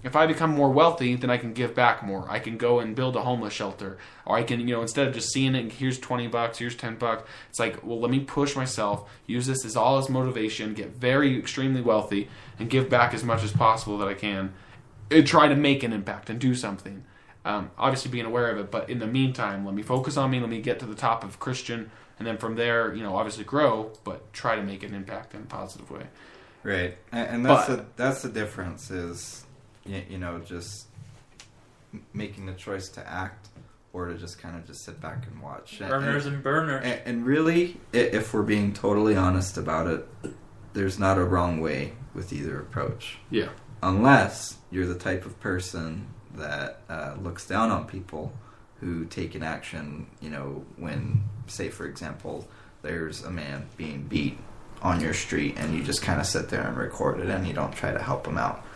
if I become more wealthy, then I can give back more. I can go and build a homeless shelter, or I can, instead of just seeing it, here's $20, here's $10, it's like, well, let me push myself, use this as all as motivation, get very extremely wealthy, and give back as much as possible that I can, and try to make an impact and do something. Obviously being aware of it, but in the meantime, let me focus on me, let me get to the top of Christian and then from there, obviously grow, but try to make an impact in a positive way. Right, and that's the difference is, just making the choice to act or to just kind of just sit back and watch. Burners and burners. And really, if we're being totally honest about it, there's not a wrong way with either approach. Yeah. Unless you're the type of person that looks down on people who take an action, when, say, for example, there's a man being beat on your street and you just kind of sit there and record it and you don't try to help him out.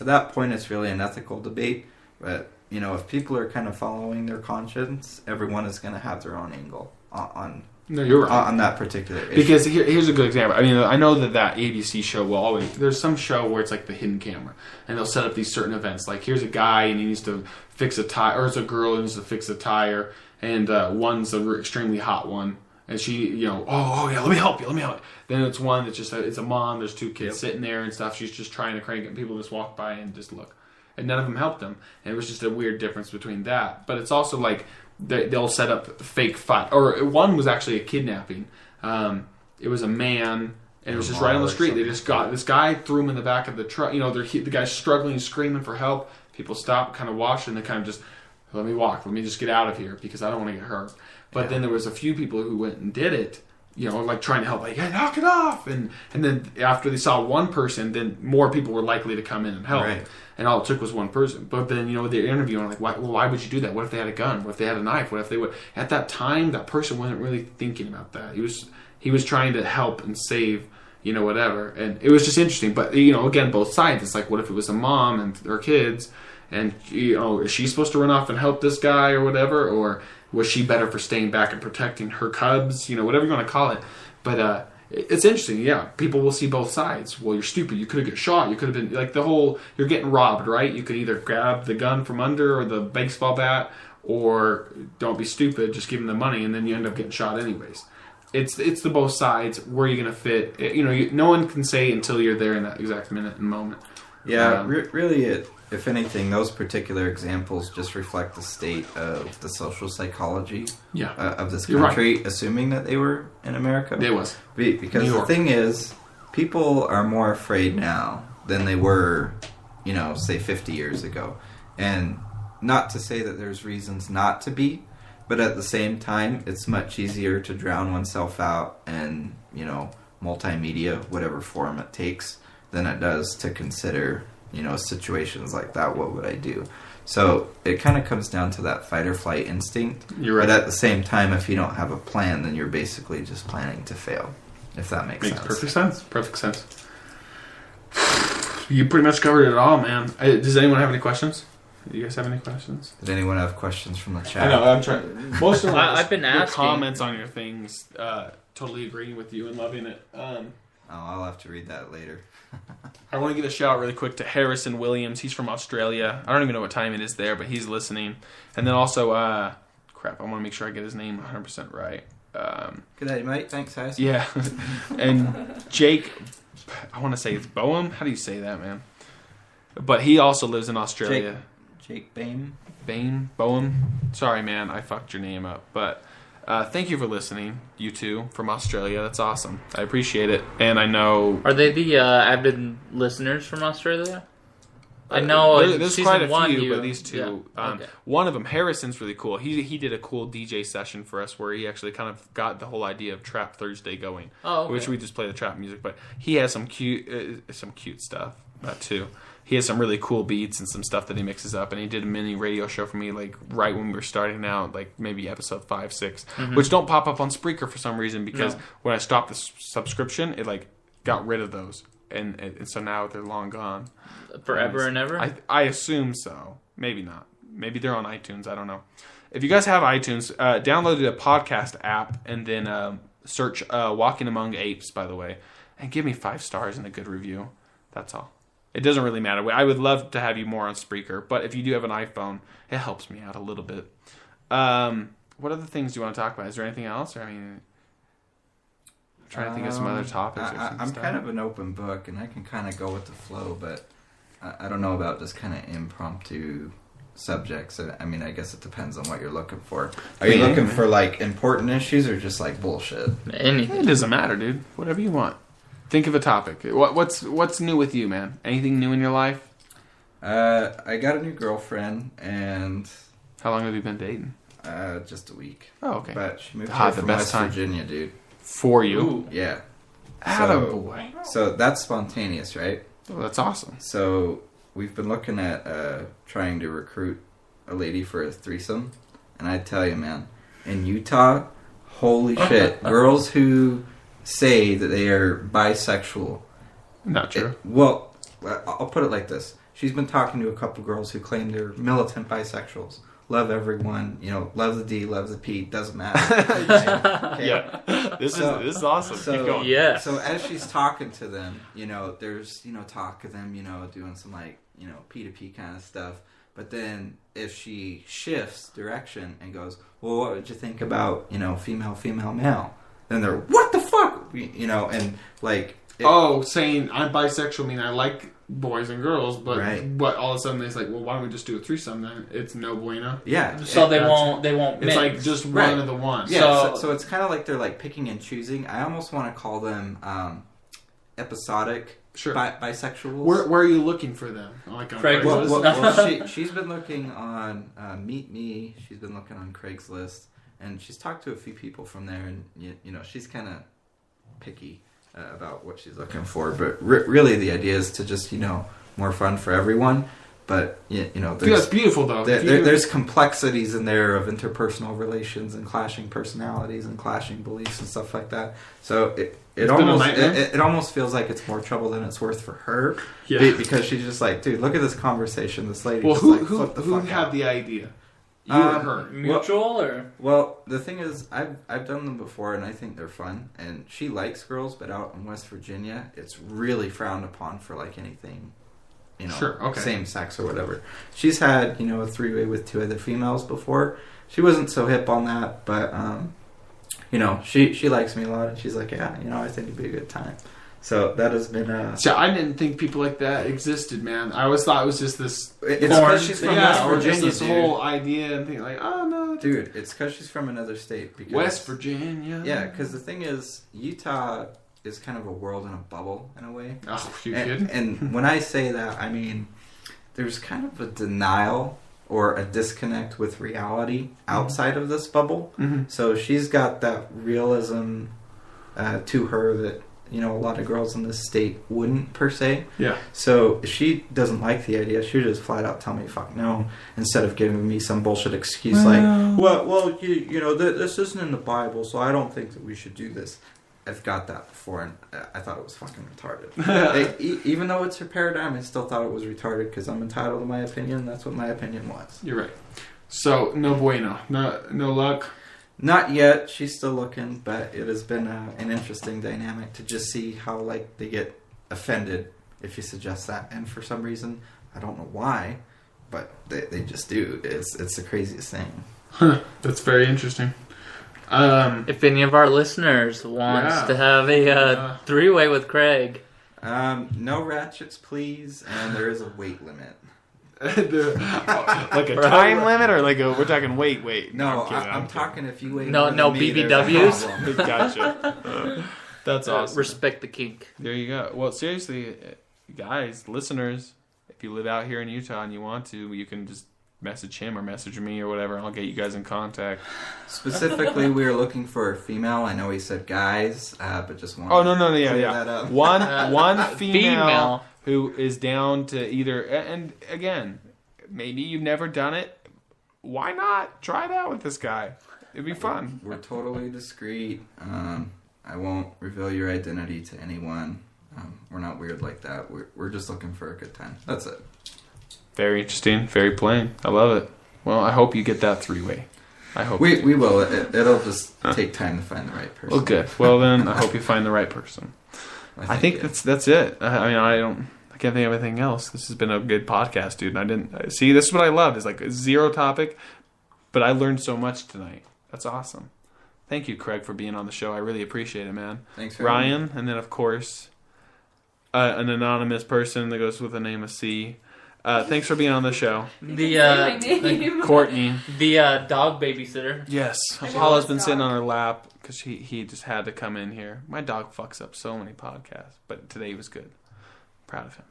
At that point, it's really an ethical debate, but if people are kind of following their conscience, everyone is going to have their own angle on No, you're right. On that particular issue. Because here's a good example. I mean, I know that ABC show will always... There's some show where it's like the hidden camera. And they'll set up these certain events. Like, here's a guy and he needs to fix a tire. Or it's a girl who needs to fix a tire. And one's an extremely hot one. And she, oh yeah, let me help you. Then it's one that's just... It's a mom. There's two kids sitting there and stuff. She's just trying to crank it. And people just walk by and just look. And none of them helped them. And it was just a weird difference between that. But it's also like... They'll set up fake fight. Or one was actually a kidnapping. It was a man, and it was just right on the street. They just got this guy, threw him in the back of the truck. The guy's struggling, screaming for help. People stop, kind of watch, and they kind of just, let me walk. Let me just get out of here because I don't want to get hurt. But then there was a few people who went and did it. Like trying to help, like, hey, knock it off. And then after they saw one person, then more people were likely to come in and help. Right. And all it took was one person. But then, they're interviewing, like, why would you do that? What if they had a gun? What if they had a knife? What if they would... At that time, that person wasn't really thinking about that. He was trying to help and save, whatever. And it was just interesting. But, again, both sides. It's like, what if it was a mom and her kids? And, is she supposed to run off and help this guy or whatever? Or was she better for staying back and protecting her cubs? Whatever you want to call it. But it's interesting, yeah. People will see both sides. Well, you're stupid. You could have got shot. You could have been... Like, the whole... You're getting robbed, right? You could either grab the gun from under or the baseball bat, or don't be stupid, just give them the money, and then you end up getting shot anyways. It's the both sides. Where are you going to fit? No one can say until you're there in that exact minute and moment. Yeah, really, if anything, those particular examples just reflect the state of the social psychology of this country, right. Assuming that they were in America. It was. Because the thing is, people are more afraid now than they were, say 50 years ago. And not to say that there's reasons not to be, but at the same time, it's much easier to drown oneself out in, multimedia, whatever form it takes, than it does to consider, situations like that. What would I do? So it kind of comes down to that fight or flight instinct. You're right. But at the same time, if you don't have a plan, then you're basically just planning to fail, if that makes sense. Perfect sense. You pretty much covered it all, man. Does anyone have any questions? Do you guys have any questions? Did anyone have questions from the chat? I know, I'm trying. Most of them I've been asking. Comments on your things, totally agreeing with you and loving it. I'll have to read that later. I want to give a shout out really quick to Harrison Williams. He's from Australia. I don't even know what time it is there, but he's listening. And then also, I want to make sure I get his name 100% right. Good day, mate. Thanks, guys. Yeah. And Jake, I want to say it's Boehm. How do you say that, man? But he also lives in Australia. Jake Boehm. Boehm. Sorry, man. I fucked your name up. But thank you for listening, you two from Australia. That's awesome. I appreciate it. And I know... Are they the avid listeners from Australia? I know there's quite a few, but these two... Yeah. Okay. One of them, Harrison's really cool. He did a cool DJ session for us where he actually kind of got the whole idea of Trap Thursday going. Oh, okay. Which we just play the trap music. But he has some cute stuff, that too. He has some really cool beats and some stuff that he mixes up, and he did a mini radio show for me, like right when we were starting out, like maybe episode 5, 6, which don't pop up on Spreaker for some reason because when I stopped the subscription, it like got rid of those, and so now they're long gone. Forever and ever? I assume so. Maybe not. Maybe they're on iTunes. I don't know. If you guys have iTunes, download the podcast app and then search Walking Among Apes, by the way, and give me 5 stars and a good review. That's all. It doesn't really matter. I would love to have you more on Spreaker, but if you do have an iPhone, it helps me out a little bit. What other things do you want to talk about? Is there anything else? Or I'm trying to think of some other topics. I'm kind of an open book, and I can kind of go with the flow, but I don't know about just kind of impromptu subjects. I mean, I guess it depends on what you're looking for. Are you looking for like important issues or just like bullshit? Anything. It doesn't matter, dude. Whatever you want. Think of a topic. What's new with you, man? Anything new in your life? I got a new girlfriend, and How long have you been dating? just a week. Oh, okay. But she moved Ah, here the from best West time. Virginia, dude. For you. Ooh. Yeah. Attaboy. So that's spontaneous, right? Oh, that's awesome. So we've been looking at trying to recruit a lady for a threesome, and I tell you, man, in Utah, holy shit, girls who say that they are bisexual. Not true. Well, I'll put it like this: she's been talking to a couple girls who claim they're militant bisexuals. Love everyone, love the D, love the P, doesn't matter. Okay? Yeah. This is awesome. Keep going. Yeah. So as she's talking to them, there's, talk of them, doing some like, P2P kind of stuff. But then if she shifts direction and goes, well, what would you think about, female, male? Then they're, what the fuck? And like... Saying I'm bisexual mean I like boys and girls, but Right. but all of a sudden it's like, well, why don't we just do a threesome then? It's no bueno. Yeah. So they That's- won't It's mix. like just Right. one of the ones. Yeah, so it's kind of like they're like picking and choosing. I almost want to call them episodic Sure. bisexuals. Where are you looking for them? Like on Craigslist? Craigslist? she's been looking on Meet Me. She's been looking on Craigslist, and she's talked to a few people from there. And she's kind of picky about what she's looking for. But really, the idea is to just more fun for everyone. But Dude, that's beautiful though. there's complexities in there of interpersonal relations and clashing personalities and clashing beliefs and stuff like that. So it It's been a almost nightmare. it almost feels like it's more trouble than it's worth for her. Yeah. Because she's just like, dude, look at this conversation. This lady. Well, just, who flipped the who fuck had out. the idea? You or her? Mutual or? Well, the thing is, I've done them before, and I think they're fun. And she likes girls, but out in West Virginia, it's really frowned upon for like anything. Sure, okay. Same sex or whatever. She's had, a three-way with two other females before. She wasn't so hip on that, but, she likes me a lot, and she's like, yeah, I think it'd be a good time. So that has been So I didn't think people like that existed, man. I always thought it was just this It's because she's from West or just Virginia, this dude. whole idea and thing like, oh no, Dude, it's because she's from another state. Because, West Virginia. Yeah, because the thing is, Utah is kind of a world in a bubble, in a way. Oh, you kidding? And when I say that, I mean, there's kind of a denial or a disconnect with reality outside of this bubble. Mm-hmm. So she's got that realism to her that, a lot of girls in this state wouldn't, per se. Yeah. So if she doesn't like the idea, she would just flat out tell me fuck no, instead of giving me some bullshit excuse like, this isn't in the Bible, so I don't think that we should do this. I've got that before, and I thought it was fucking retarded. Even though it's her paradigm, I still thought it was retarded because I'm entitled to my opinion. That's what my opinion was. You're right. So no bueno, no luck. Not yet. She's still looking, but it has been an interesting dynamic to just see how they get offended if you suggest that, and for some reason, I don't know why, but they just do. It's the craziest thing. That's very interesting. If any of our listeners wants to have a three-way with Craig, no ratchets, please, and there is a weight limit. Like a time limit, or we're talking wait. No, kidding, I'm talking if you weigh No- more no than me, there's a BBWs? problem. Gotcha. That's awesome. respect the kink. There you go. Well, seriously, guys, listeners, if you live out here in Utah and you want to, you can just message him or message me or whatever, and I'll get you guys in contact. Specifically, we were looking for a female. I know he said guys, but just one. Oh, no, clear yeah. that up. One female Female. who is down to either, and again, maybe you've never done it. Why not try it out with this guy? It'd be fun. We're totally discreet. I won't reveal your identity to anyone. We're not weird like that. We're just looking for a good time. That's it. Very interesting. Very plain. I love it. Well, I hope you get that three-way. I hope We will. It'll just take time to find the right person. Well, good. Well, then I hope you find the right person. I think that's it. I can't think of anything else. This has been a good podcast, dude. And I didn't see. This is what I love. Is like a zero topic, but I learned so much tonight. That's awesome. Thank you, Craig, for being on the show. I really appreciate it, man. Thanks for having me. Ryan, and then of course, an anonymous person that goes with the name of C. Thanks for being on the show. The my name. Courtney. the dog babysitter. Yes. I Paula's love been this sitting dog. on her lap because he just had to come in here. My dog fucks up so many podcasts, but today was good. Proud of him.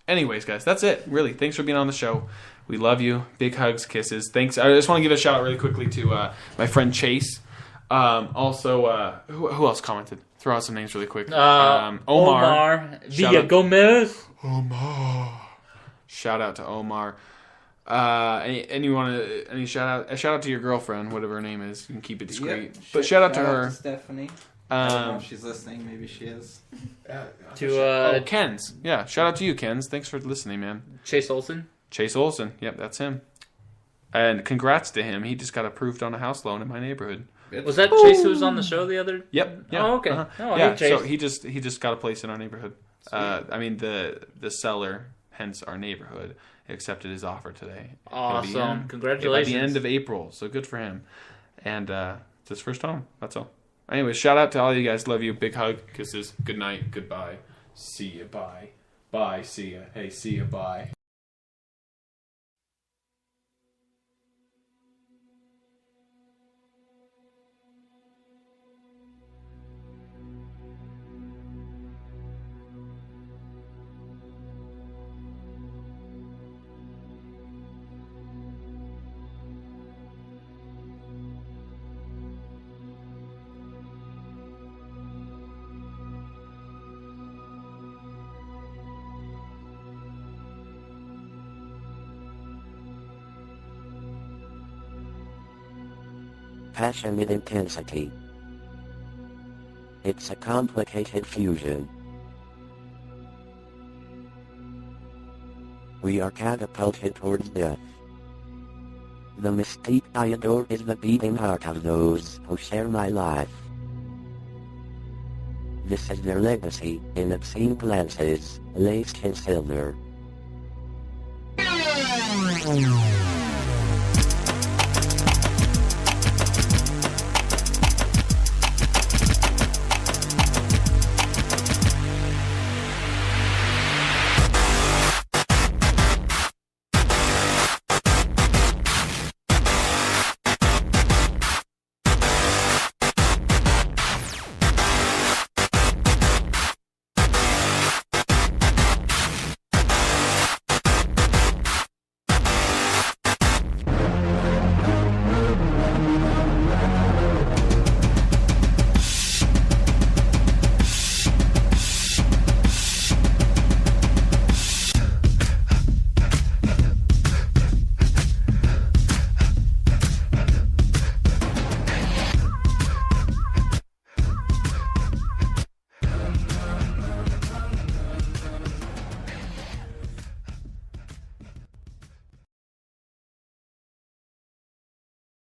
Anyways, guys, that's it. Really, thanks for being on the show. We love you. Big hugs, kisses. Thanks. I just want to give a shout out really quickly to my friend Chase. Also, who else commented? Throw out some names really quick. Omar. Shout Villa out- Gomez. Omar. Shout out to Omar. Any shout out? A shout out to your girlfriend, whatever her name is. You can keep it discreet. Yep. But shout out to her. Stephanie. I don't know if she's listening. Maybe she is. Ken's. Yeah, shout out to you, Ken's. Thanks for listening, man. Chase Olsen. Chase Olsen. Yep, that's him. And congrats to him. He just got approved on a house loan in my neighborhood. Was that Chase who was on the show the other? Yep. Yeah. Oh, okay. Uh-huh. Oh, I yeah. hate Chase. So he just got a place in our neighborhood. I mean the seller, hence our neighborhood, accepted his offer today. Awesome. By Congratulations. the end of April. So good for him. And it's his first home. That's all. Anyways, shout out to all you guys. Love you. Big hug. Kisses. Good night. Goodbye. See ya. Bye. Bye. See ya. Hey, see ya. Bye. Passionate intensity. It's a complicated fusion. We are catapulted towards death. The mystique I adore is the beating heart of those who share my life. This is their legacy, in obscene glances, laced in silver.